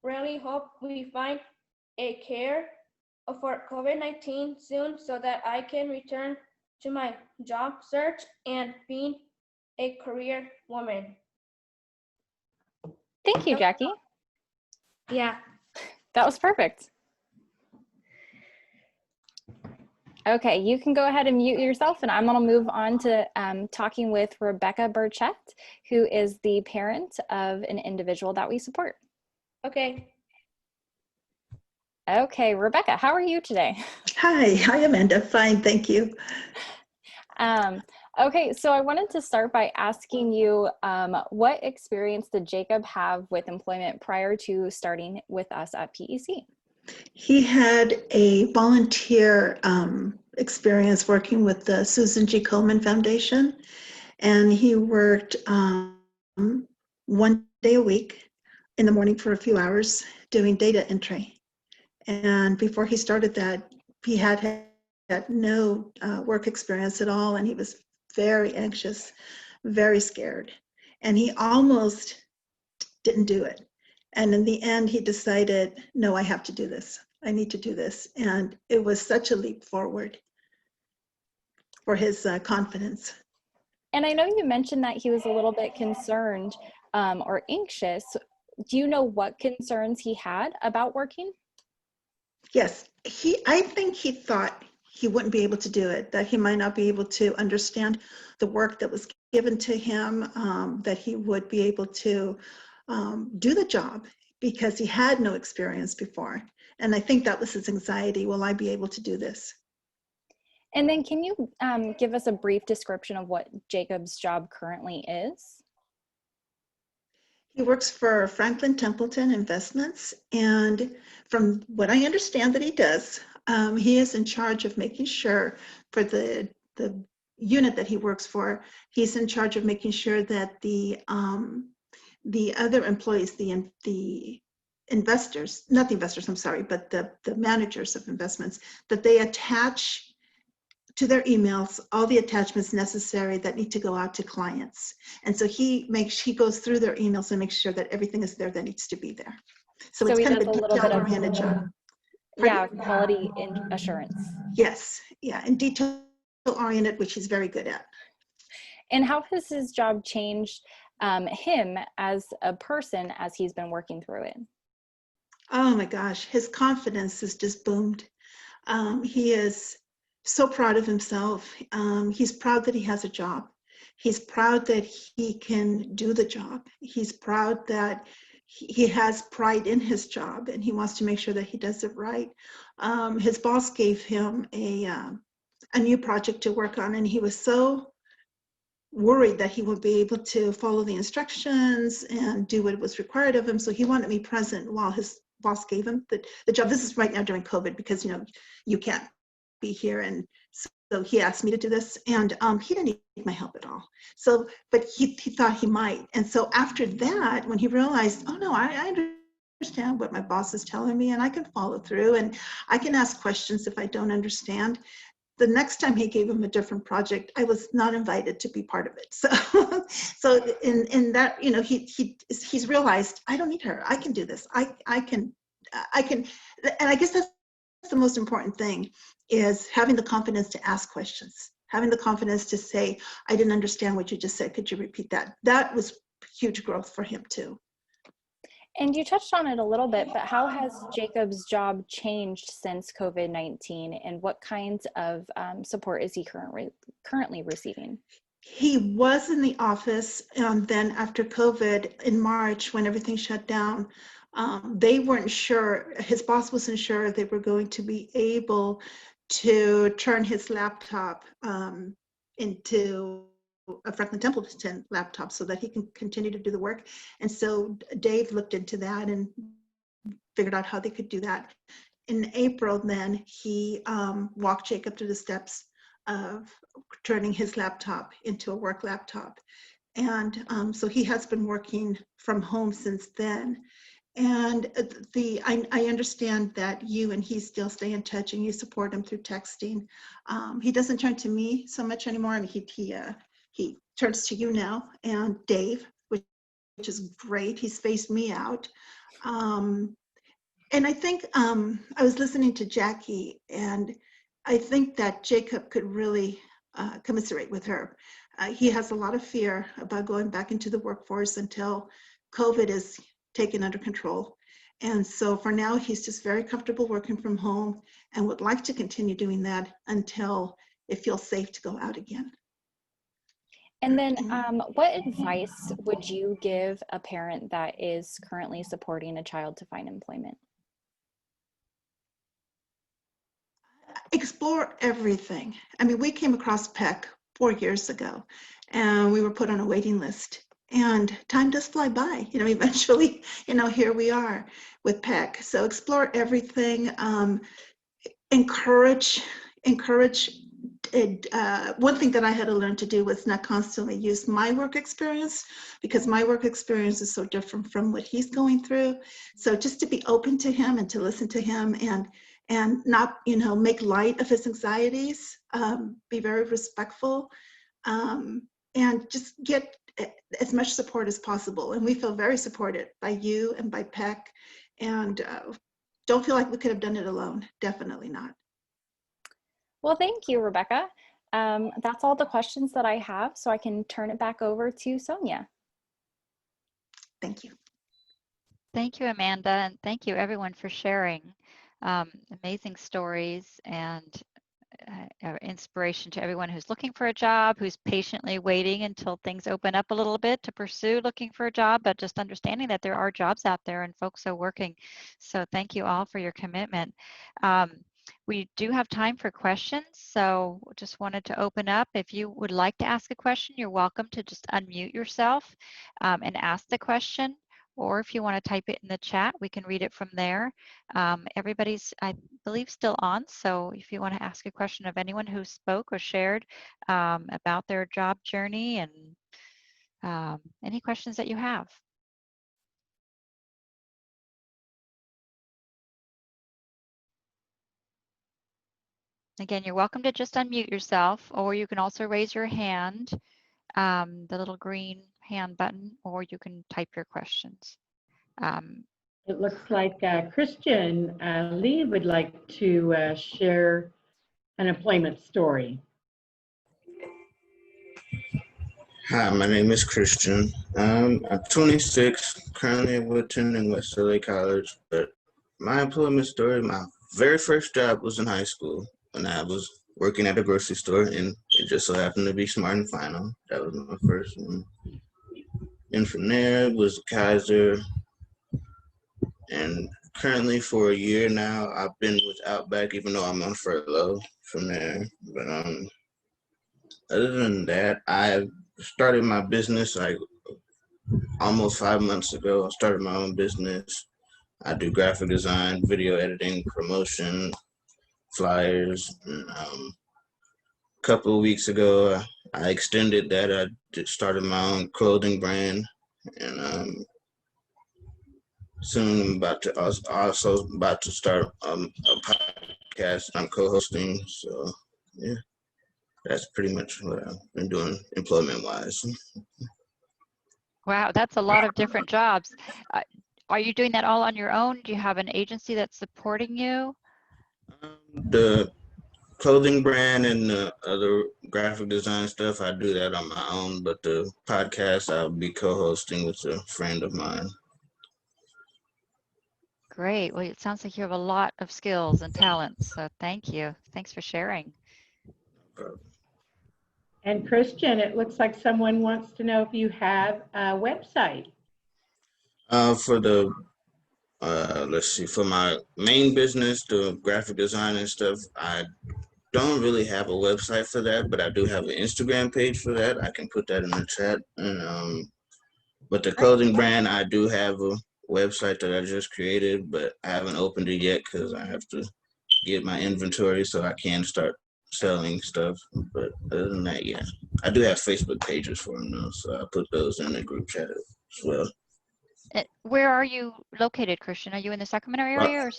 Speaker 16: really hope we find a cure for COVID-19 soon so that I can return to my job search and being a career woman.
Speaker 13: Thank you, Jackie.
Speaker 16: Yeah.
Speaker 13: That was perfect. Okay, you can go ahead and mute yourself, and I'm going to move on to talking with Rebecca Burchett, who is the parent of an individual that we support.
Speaker 16: Okay.
Speaker 13: Okay, Rebecca, how are you today?
Speaker 17: Hi, Amanda. Fine, thank you.
Speaker 13: Okay, so I wanted to start by asking you, what experience did Jacob have with employment prior to starting with us at PEC?
Speaker 17: He had a volunteer experience working with the Susan G. Komen Foundation, and he worked 1 day a week in the morning for a few hours doing data entry. And before he started that, he had no work experience at all, and he was very anxious, very scared, and he almost didn't do it. And in the end, he decided, no, I have to do this. I need to do this. And it was such a leap forward for his confidence.
Speaker 13: And I know you mentioned that he was a little bit concerned or anxious. Do you know what concerns he had about working?
Speaker 17: Yes, I think he thought he wouldn't be able to do it, that he might not be able to understand the work that was given to him, that he would be able to do the job because he had no experience before. And I think that was his anxiety. Will I be able to do this?
Speaker 13: And then can you give us a brief description of what Jacob's job currently is?
Speaker 17: He works for Franklin Templeton Investments, and from what I understand that he does, he is in charge of making sure for the unit that he works for, he's in charge of making sure that the other employees, the investors, not the investors, I'm sorry, but the managers of investments, that they attach to their emails all the attachments necessary that need to go out to clients. And so he goes through their emails and makes sure that everything is there that needs to be there. So it's kind of a detail-oriented job.
Speaker 13: Yeah, quality assurance.
Speaker 17: Yes, yeah, and detail-oriented, which he's very good at.
Speaker 13: And how has his job changed him as a person as he's been working through it?
Speaker 17: Oh my gosh, his confidence has just boomed. He is so proud of himself. He's proud that he has a job. He's proud that he can do the job. He's proud that he has pride in his job, and he wants to make sure that he does it right. His boss gave him a new project to work on, and he was so worried that he would be able to follow the instructions and do what was required of him. So he wanted me present while his boss gave him the job. This is right now during COVID because, you know, you can't be here. And so he asked me to do this, and he didn't need my help at all. So, but he thought he might. And so after that, when he realized, oh no, I understand what my boss is telling me, and I can follow through, and I can ask questions if I don't understand. The next time he gave him a different project, I was not invited to be part of it. So, so in that, you know, he's realized, I don't need her. I can do this. I can, and I guess that's the most important thing, is having the confidence to ask questions, having the confidence to say, I didn't understand what you just said. Could you repeat that? That was huge growth for him too.
Speaker 13: And you touched on it a little bit, but how has Jacob's job changed since COVID-19, and what kinds of support is he currently receiving?
Speaker 17: He was in the office, and then after COVID in March, when everything shut down, they weren't sure, his boss wasn't sure if they were going to be able to turn his laptop into a Franklin Templeton laptop so that he can continue to do the work. And so Dave looked into that and figured out how they could do that. In April, then he walked Jacob through the steps of turning his laptop into a work laptop. And so he has been working from home since then. And I understand that you and he still stay in touch and you support him through texting. He doesn't turn to me so much anymore. I mean, he turns to you now and Dave, which is great. He's phased me out. And I think I was listening to Jackie, and I think that Jacob could really commiserate with her. He has a lot of fear about going back into the workforce until COVID is taken under control. And so for now, he's just very comfortable working from home and would like to continue doing that until it feels safe to go out again.
Speaker 13: And then what advice would you give a parent that is currently supporting a child to find employment?
Speaker 17: Explore everything. I mean, we came across PEC 4 years ago, and we were put on a waiting list. And time does fly by. You know, eventually, you know, here we are with PEC. So explore everything. Encourage. One thing that I had to learn to do was not constantly use my work experience, because my work experience is so different from what he's going through. So just to be open to him and to listen to him, and not, you know, make light of his anxieties, be very respectful, and just get as much support as possible. And we feel very supported by you and by PEC, and don't feel like we could have done it alone. Definitely not.
Speaker 13: Well, thank you, Rebecca. That's all the questions that I have, so I can turn it back over to Sonia.
Speaker 17: Thank you.
Speaker 1: Thank you, Amanda, and thank you everyone for sharing amazing stories and inspiration to everyone who's looking for a job, who's patiently waiting until things open up a little bit to pursue looking for a job, but just understanding that there are jobs out there and folks are working. So thank you all for your commitment. We do have time for questions, so just wanted to open up. If you would like to ask a question, you're welcome to just unmute yourself and ask the question. Or if you want to type it in the chat, we can read it from there. Everybody's, I believe, still on. So if you want to ask a question of anyone who spoke or shared about their job journey, and any questions that you have. Again, you're welcome to just unmute yourself, or you can also raise your hand, the little green hand button, or you can type your questions.
Speaker 2: It looks like Christian Lee would like to share an employment story.
Speaker 18: Hi, my name is Christian. I'm 26, currently attending West LA College, but my employment story, my very first job was in high school when I was working at a grocery store, and it just so happened to be Smart and Final. That was my first one. And from there it was Kaiser, and currently for a year now, I've been with Outback, even though I'm on furlough from there. But other than that, I've started my business like almost 5 months ago. I started my own business. I do graphic design, video editing, promotion, flyers. And, a couple of weeks ago, I extended that. I started my own clothing brand, and soon I'm also about to start a podcast I'm co-hosting. So yeah, that's pretty much what I've been doing employment-wise.
Speaker 1: Wow, that's a lot of different jobs. Are you doing that all on your own? Do you have an agency that's supporting you?
Speaker 18: The clothing brand and the other graphic design stuff, I do that on my own, but the podcast I'll be co-hosting with a friend of mine.
Speaker 1: Great. Well, it sounds like you have a lot of skills and talents. So thank you. Thanks for sharing.
Speaker 2: And Christian, it looks like someone wants to know if you have a website.
Speaker 18: For the let's see, for my main business, the graphic design and stuff, I don't really have a website for that, but I do have an Instagram page for that. I can put that in the chat. And but the clothing brand, I do have a website that I just created, but I haven't opened it yet because I have to get my inventory so I can start selling stuff. But other than that, yeah, I do have Facebook pages for them though, so I put those in the group chat as well.
Speaker 1: Where are you located, Christian? Are you in the Sacramento area or?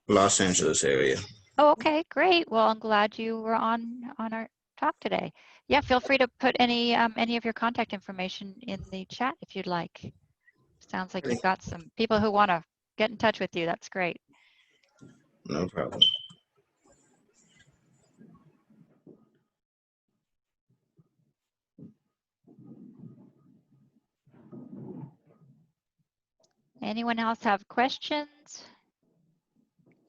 Speaker 18: Los Angeles area.
Speaker 1: Oh, okay, great. Well, I'm glad you were on our talk today. Yeah, feel free to put any of your contact information in the chat if you'd like. Sounds like you've got some people who want to get in touch with you. That's great.
Speaker 18: No problem.
Speaker 1: Anyone else have questions?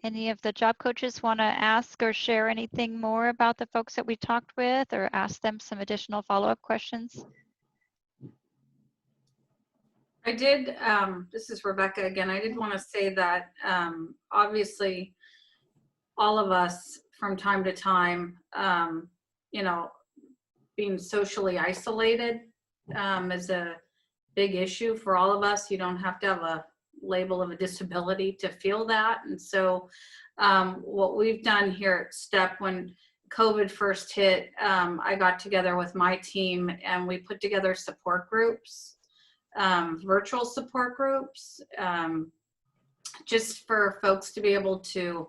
Speaker 1: Any of the job coaches want to ask or share anything more about the folks that we talked with, or ask them some additional follow-up questions?
Speaker 3: I did, this is Rebecca again. I did want to say that obviously all of us from time to time, you know, being socially isolated is a big issue for all of us. You don't have to have a label of a disability to feel that. And so what we've done here at STEP, when COVID first hit, I got together with my team and we put together support groups, virtual support groups, just for folks to be able to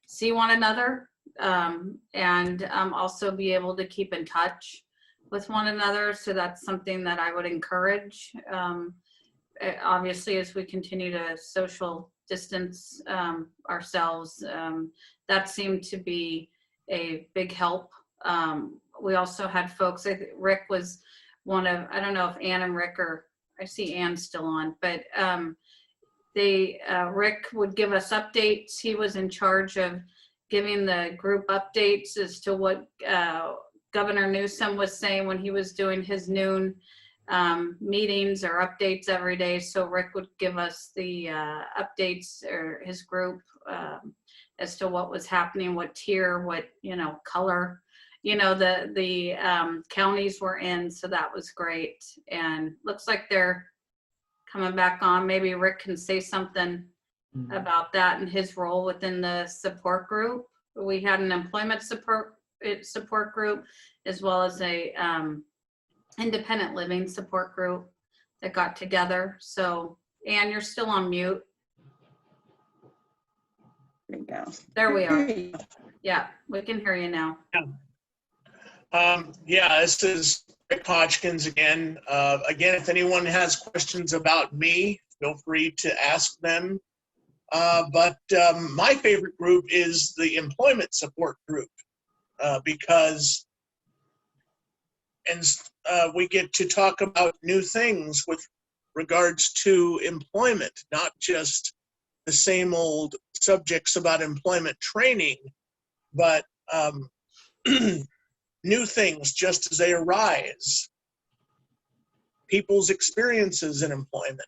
Speaker 3: see one another and also be able to keep in touch with one another. So that's something that I would encourage. Obviously, as we continue to social distance ourselves, that seemed to be a big help. We also had folks, I think Rick was one of, I don't know if Ann and Rick are, I see Ann still on, but Rick would give us updates. He was in charge of giving the group updates as to what Governor Newsom was saying when he was doing his noon meetings or updates every day. So Rick would give us the updates, or his group, as to what was happening, what tier, what, you know, color, you know, the counties were in. So that was great. And looks like they're coming back on. Maybe Rick can say something about that and his role within the support group. We had an employment support group, as well as a independent living support group that got together. So, Ann, you're still on mute.
Speaker 4: There you go.
Speaker 3: There we are. Yeah, we can hear you now.
Speaker 5: Yeah, this is Rick Hodgkins again. Again, if anyone has questions about me, feel free to ask them. But my favorite group is the employment support group because we get to talk about new things with regards to employment, not just the same old subjects about employment training, but new things just as they arise. People's experiences in employment,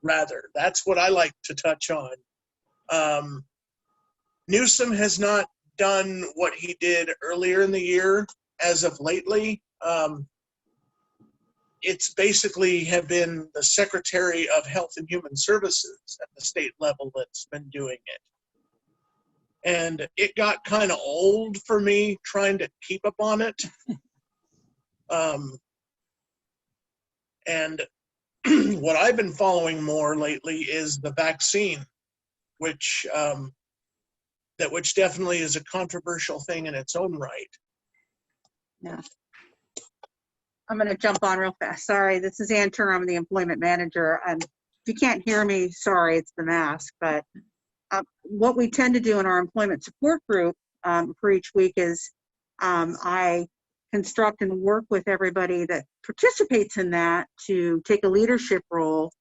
Speaker 5: rather. That's what I like to touch on. Newsom has not done what he did earlier in the year as of lately. it's basically have been the Secretary of Health and Human Services at the state level that's been doing it. And it got kind of old for me trying to keep up on it. And what I've been following more lately is the vaccine, which definitely is a controversial thing in its own right.
Speaker 19: Yeah. I'm going to jump on real fast. Sorry, this is Ann Turner. I'm the employment manager. If you can't hear me, sorry, it's the mask. But what we tend to do in our employment support group for each week is I construct and work with everybody that participates in that to take a leadership role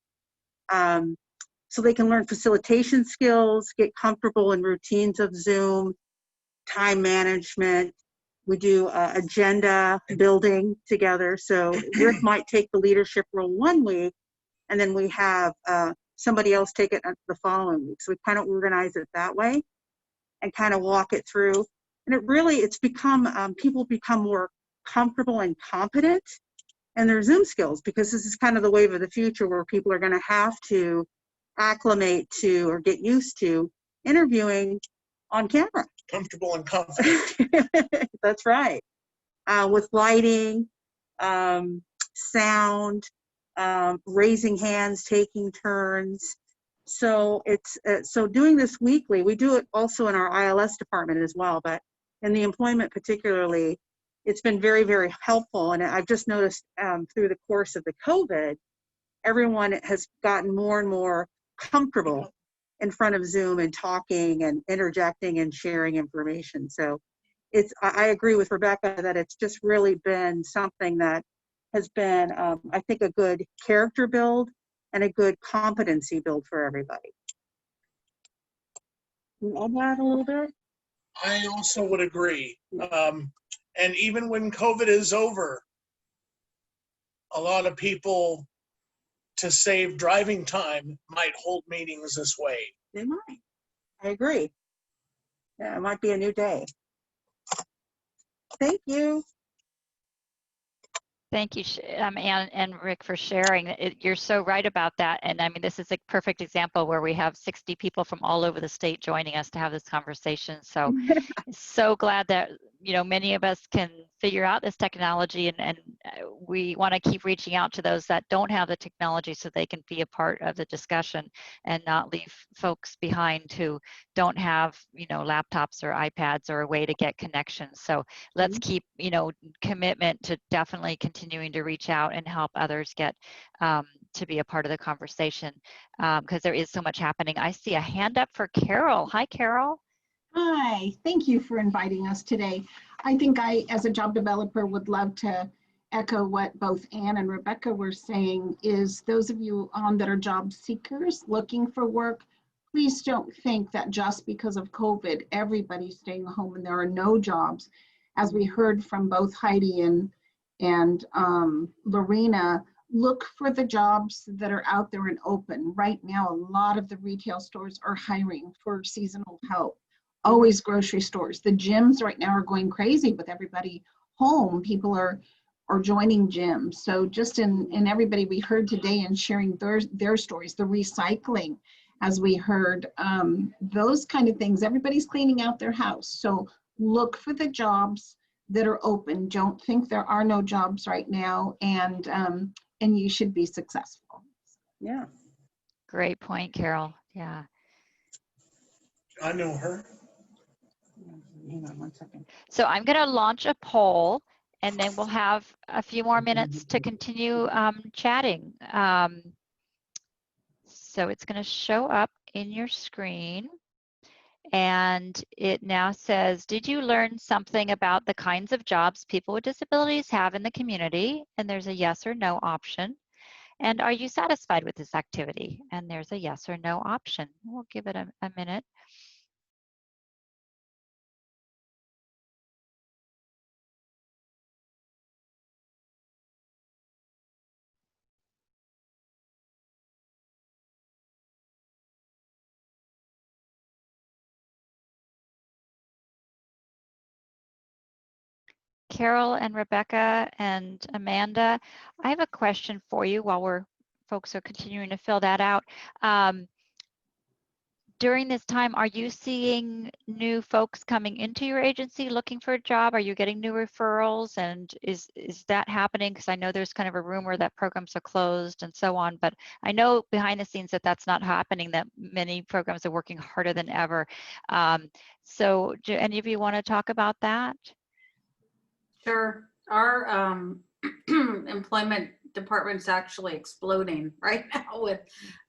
Speaker 19: so they can learn facilitation skills, get comfortable in routines of Zoom, time management. We do agenda building together. So Rick might take the leadership role one week, and then we have somebody else take it the following week. So we kind of organize it that way and kind of walk it through. And it's become, people become more comfortable and competent in their Zoom skills, because this is kind of the wave of the future where people are going to have to acclimate to or get used to interviewing on camera.
Speaker 5: Comfortable and confident.
Speaker 19: That's right. With lighting, sound, raising hands, taking turns. So it's so doing this weekly. We do it also in our ILS department as well, but in the employment particularly, it's been very, very helpful. And I've just noticed through the course of the COVID, everyone has gotten more and more comfortable in front of Zoom and talking and interjecting and sharing information. So I agree with Rebecca that it's just really been something that has been, I think, a good character build and a good competency build for everybody. I'll add a little bit.
Speaker 5: I also would agree. And even when COVID is over, a lot of people, to save driving time, might hold meetings this way.
Speaker 19: They might. I agree. Yeah, it might be a new day. Thank you.
Speaker 1: Thank you, Ann and Rick, for sharing. You're so right about that. And I mean, this is a perfect example where we have 60 people from all over the state joining us to have this conversation. So, so glad that, many of us can figure out this technology, and we want to keep reaching out to those that don't have the technology so they can be a part of the discussion and not leave folks behind who don't have, laptops or iPads or a way to get connections. So let's keep, commitment to definitely continuing to reach out and help others get to be a part of the conversation, because there is so much happening. I see a hand up for Carol. Hi, Carol.
Speaker 20: Hi, thank you for inviting us today. I think I, as a job developer, would love to echo what both Ann and Rebecca were saying, is those of you that are job seekers looking for work, please don't think that just because of COVID, everybody's staying home and there are no jobs. As we heard from both Heidi and Lorena, look for the jobs that are out there and open. Right now, a lot of the retail stores are hiring for seasonal help. Always grocery stores. The gyms right now are going crazy with everybody home. People are joining gyms. So just in everybody we heard today and sharing their stories, the recycling, as we heard, those kind of things, everybody's cleaning out their house. So look for the jobs that are open. Don't think there are no jobs right now, and you should be successful.
Speaker 19: Yeah.
Speaker 1: Great point, Carol. Yeah.
Speaker 5: I know her.
Speaker 19: Hang on 1 second.
Speaker 1: So I'm going to launch a poll, and then we'll have a few more minutes to continue chatting. So it's going to show up in your screen. And it now says, did you learn something about the kinds of jobs people with disabilities have in the community? And there's a yes or no option. And are you satisfied with this activity? And there's a yes or no option. We'll give it a minute. Carol and Rebecca and Amanda, I have a question for you while folks are continuing to fill that out. During this time, are you seeing new folks coming into your agency looking for a job? Are you getting new referrals? And is that happening? Because I know there's kind of a rumor that programs are closed and so on, but I know behind the scenes that that's not happening, that many programs are working harder than ever. So do any of you want to talk about that?
Speaker 3: Sure. Our employment department's actually exploding right now with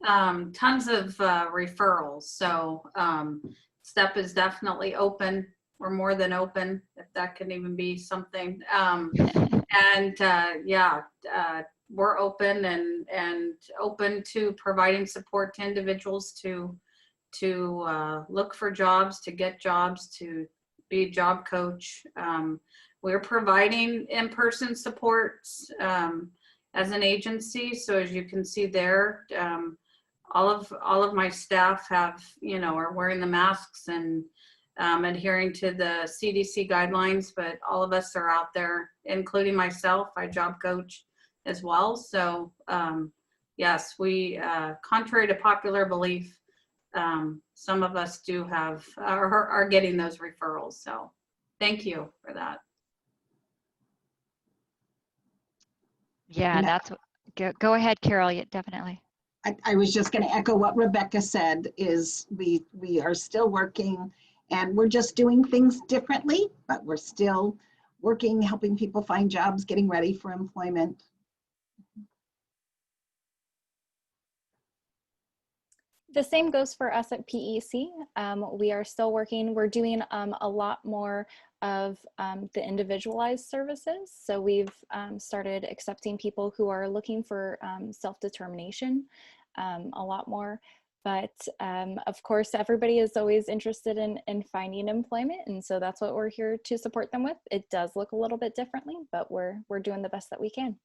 Speaker 3: tons of referrals. So STEP is definitely open. We're more than open, if that can even be something. We're open and open to providing support to individuals to look for jobs, to get jobs, to be a job coach. We're providing in-person supports as an agency. So as you can see there, all of my staff have, are wearing the masks and adhering to the CDC guidelines, but all of us are out there, including myself. I job coach as well. So yes, we, contrary to popular belief, some of us do have, are getting those referrals. So thank you for that.
Speaker 1: Yeah, that's go ahead, Carol. Yeah, definitely.
Speaker 20: I was just going to echo what Rebecca said, is we are still working and we're just doing things differently, but we're still working, helping people find jobs, getting ready for employment.
Speaker 13: The same goes for us at PEC. We are still working. We're doing a lot more of the individualized services. So we've started accepting people who are looking for self-determination a lot more. But of course, everybody is always interested in finding employment. And so that's what we're here to support them with. It does look a little bit differently, but we're doing the best that we can.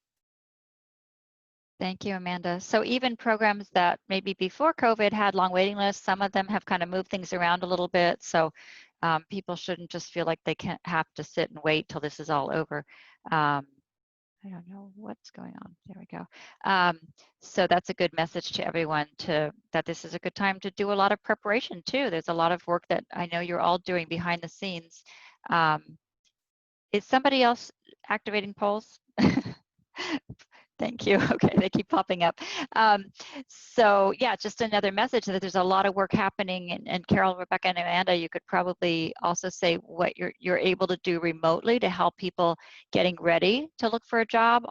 Speaker 1: Thank you, Amanda. So even programs that maybe before COVID had long waiting lists, some of them have kind of moved things around a little bit. So people shouldn't just feel like they can't have to sit and wait till this is all over. I don't know what's going on. There we go. So that's a good message to everyone that this is a good time to do a lot of preparation too. There's a lot of work that I know you're all doing behind the scenes. Is somebody else activating polls? Thank you. Okay, they keep popping up. So yeah, just another message that there's a lot of work happening, and Carol, Rebecca, and Amanda, you could probably also say what you're able to do remotely to help people getting ready to look for a job,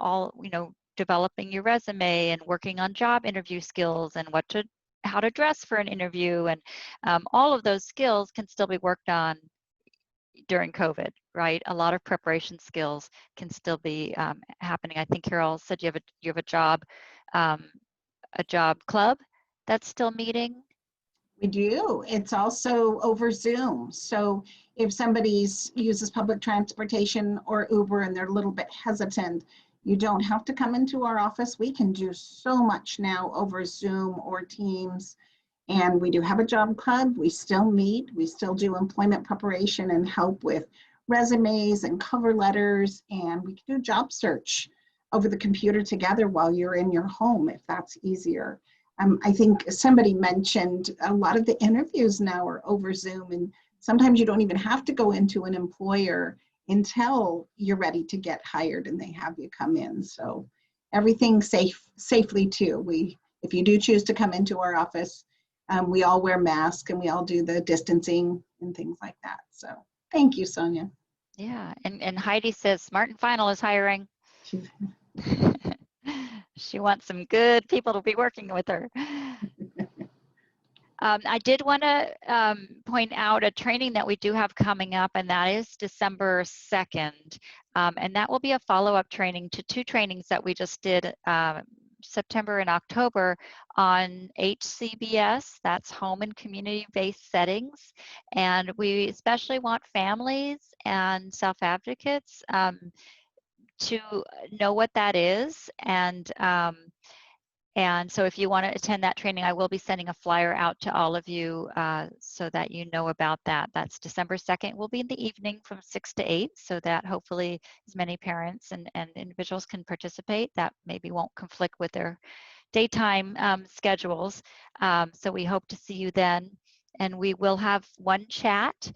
Speaker 1: developing your resume and working on job interview skills and how to dress for an interview, and all of those skills can still be worked on during COVID, right? A lot of preparation skills can still be happening. I think Carol said you have a job club that's still meeting.
Speaker 20: We do. It's also over Zoom. So if somebody uses public transportation or Uber and they're a little bit hesitant, you don't have to come into our office. We can do so much now over Zoom or Teams. And we do have a job club. We still meet. We still do employment preparation and help with resumes and cover letters. And we can do job search over the computer together while you're in your home, if that's easier. I think somebody mentioned a lot of the interviews now are over Zoom, and sometimes you don't even have to go into an employer until you're ready to get hired and they have you come in. So everything's safely too. If you do choose to come into our office, we all wear masks and we all do the distancing and things like that. So thank you, Sonia.
Speaker 1: Yeah, and Heidi says Smart and Final is hiring. She wants some good people to be working with her. I did want to point out a training that we do have coming up, and that is December 2nd. And that will be a follow-up training to 2 trainings that we just did September and October on HCBS, that's home and community-based settings. And we especially want families and self-advocates to know what that is, and And so if you want to attend that training, I will be sending a flyer out to all of you so that you know about that. That's December 2nd. Will be in the evening from 6 to 8, so that hopefully as many parents and individuals can participate. That maybe won't conflict with their daytime schedules. So we hope to see you then. And we will have one chat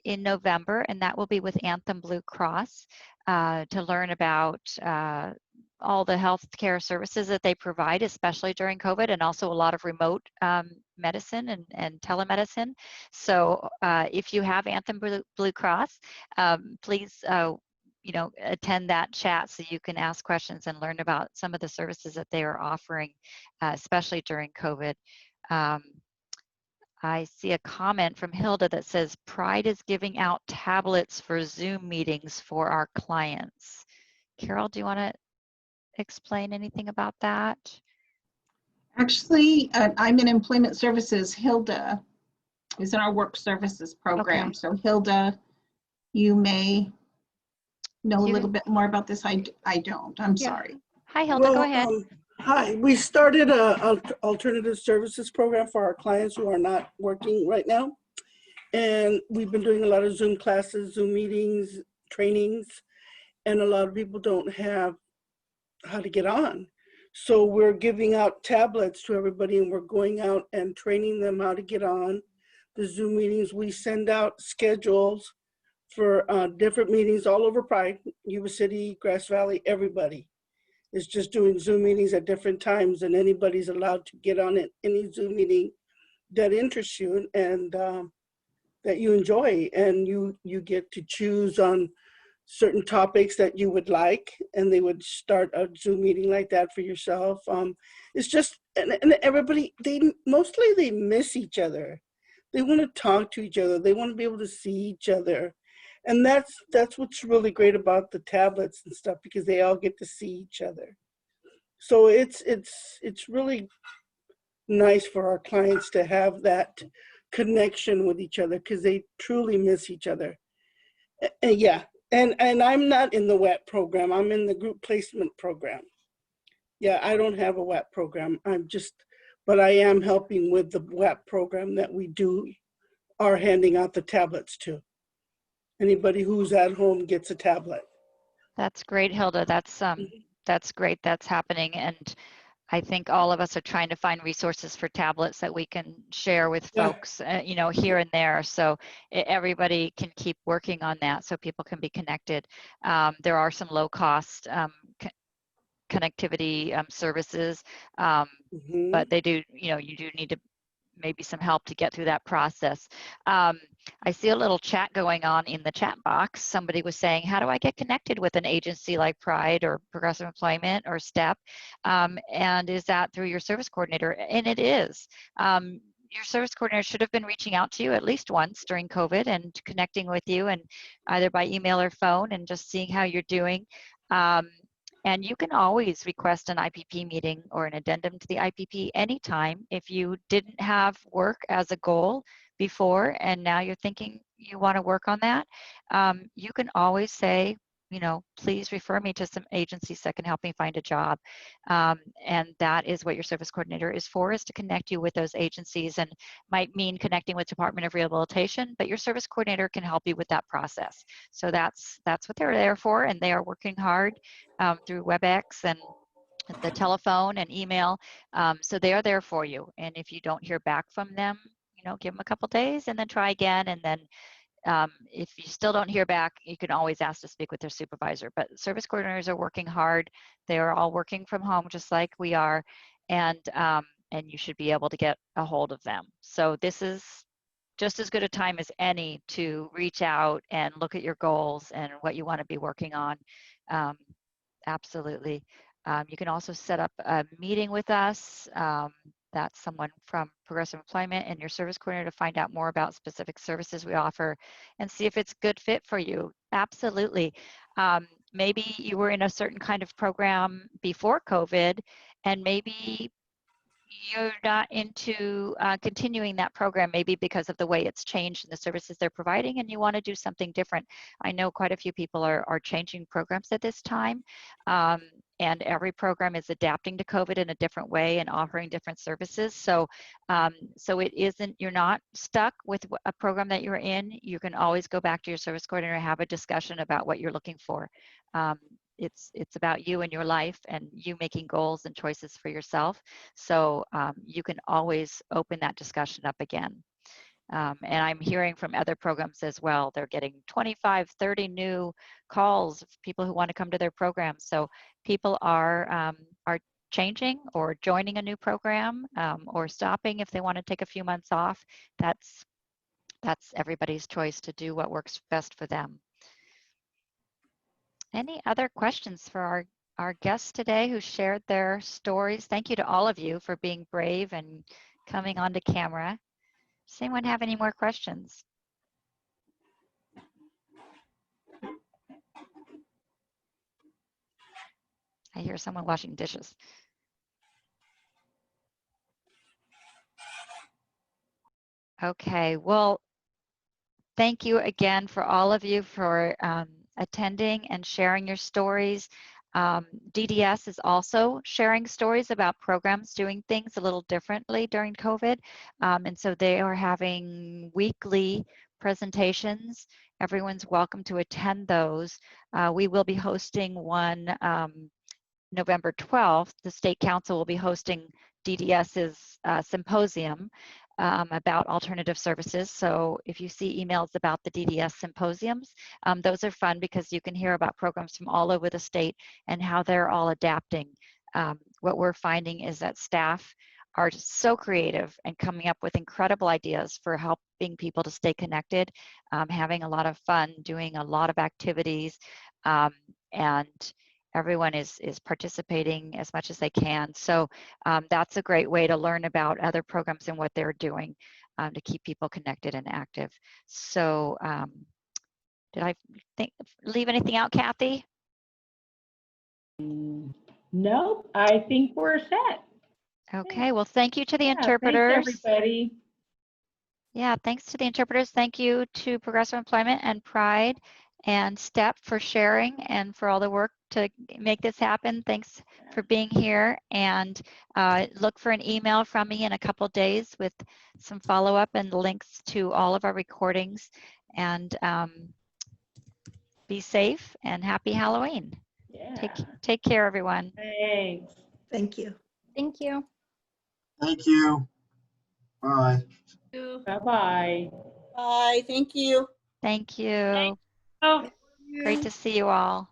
Speaker 1: in November, and that will be with Anthem Blue Cross to learn about all the healthcare services that they provide, especially during COVID, and also a lot of remote medicine and telemedicine. So if you have Anthem Blue Cross, please attend that chat so you can ask questions and learn about some of the services that they are offering, especially during COVID. I see a comment from Hilda that says, Pride is giving out tablets for Zoom meetings for our clients. Carol, do you want to explain anything about that?
Speaker 20: Actually, I'm in employment services. Hilda is in our work services program.
Speaker 1: Okay.
Speaker 20: So Hilda, you may know a little bit more about this. I don't. I'm sorry.
Speaker 1: Hi, Hilda. Go ahead.
Speaker 21: Hi. We started a alternative services program for our clients who are not working right now. And we've been doing a lot of Zoom classes, Zoom meetings, trainings, and a lot of people don't have how to get on. So we're giving out tablets to everybody, and we're going out and training them how to get on the Zoom meetings. We send out schedules for different meetings all over Pride, Yuba City, Grass Valley, everybody is just doing Zoom meetings at different times, and anybody's allowed to get on any Zoom meeting that interests you and that you enjoy, and you get to choose on certain topics that you would like, and they would start a Zoom meeting like that for yourself. It's just, and everybody, they miss each other. They want to talk to each other. They want to be able to see each other. And that's what's really great about the tablets and stuff, because they all get to see each other. So it's really nice for our clients to have that connection with each other, because they truly miss each other. And yeah, and I'm not in the WET program. I'm in the group placement program. Yeah, I don't have a WET program. But I am helping with the WET program that we are handing out the tablets to. Anybody who's at home gets a tablet.
Speaker 1: That's great, Hilda. That's great that's happening. And I think all of us are trying to find resources for tablets that we can share with folks, here and there. So everybody can keep working on that so people can be connected. There are some low cost connectivity services, but they do, you do need to maybe some help to get through that process. I see a little chat going on in the chat box. Somebody was saying, how do I get connected with an agency like Pride or Progressive Employment or STEP? And is that through your service coordinator? And it is. Your service coordinator should have been reaching out to you at least once during COVID and connecting with you, and either by email or phone, and just seeing how you're doing. And you can always request an IPP meeting or an addendum to the IPP anytime. If you didn't have work as a goal before and now you're thinking you want to work on that, you can always say, please refer me to some agencies that can help me find a job. And that is what your service coordinator is for, is to connect you with those agencies, and might mean connecting with Department of Rehabilitation, but your service coordinator can help you with that process. So that's what they're there for, and they are working hard through WebEx and the telephone and email. So they are there for you. And if you don't hear back from them, give them a couple days and then try again. And then if you still don't hear back, you can always ask to speak with their supervisor. But service coordinators are working hard. They are all working from home just like we are, and you should be able to get a hold of them. So this is just as good a time as any to reach out and look at your goals and what you want to be working on. Absolutely. You can also set up a meeting with us. That's someone from Progressive Employment and your service coordinator to find out more about specific services we offer and see if it's a good fit for you. Absolutely. Maybe you were in a certain kind of program before COVID, and maybe you're not into continuing that program, maybe because of the way it's changed and the services they're providing, and you want to do something different. I know quite a few people are changing programs at this time, and every program is adapting to COVID in a different way and offering different services. So, so it isn't, you're not stuck with a program that you're in. You can always go back to your service coordinator and have a discussion about what you're looking for. It's about you and your life and you making goals and choices for yourself. So you can always open that discussion up again. And I'm hearing from other programs as well. They're getting 25, 30 new calls of people who want to come to their programs. So people are changing or joining a new program or stopping if they want to take a few months off. That's everybody's choice to do what works best for them. Any other questions for our guests today who shared their stories? Thank you to all of you for being brave and coming onto camera. Does anyone have any more questions? I hear someone washing dishes. Okay, well, thank you again for all of you for attending and sharing your stories. DDS is also sharing stories about programs doing things a little differently during COVID. And so they are having weekly presentations. Everyone's welcome to attend those. We will be hosting one November 12th. The State Council will be hosting DDS's symposium about alternative services. So if you see emails about the DDS symposiums, those are fun because you can hear about programs from all over the state and how they're all adapting. What we're finding is that staff are so creative and coming up with incredible ideas for helping people to stay connected, having a lot of fun, doing a lot of activities, and everyone is participating as much as they can. So that's a great way to learn about other programs and what they're doing to keep people connected and active. So did I leave anything out, Kathy?
Speaker 2: No, I think we're set.
Speaker 1: Okay, well, thank you to the
Speaker 2: Yeah,
Speaker 1: interpreters.
Speaker 2: thanks, everybody.
Speaker 1: Yeah, thanks to the interpreters. Thank you to Progressive Employment and Pride and STEP for sharing and for all the work to make this happen. Thanks for being here, and look for an email from me in a couple days with some follow-up and links to all of our recordings. And be safe and happy Halloween.
Speaker 2: Yeah.
Speaker 1: Take care, everyone.
Speaker 2: Thanks.
Speaker 17: Thank you.
Speaker 13: Thank you.
Speaker 14: Thank you. Bye.
Speaker 2: Bye-bye.
Speaker 7: Bye. Thank you.
Speaker 1: Thank you.
Speaker 10: Oh.
Speaker 1: Great to see you all.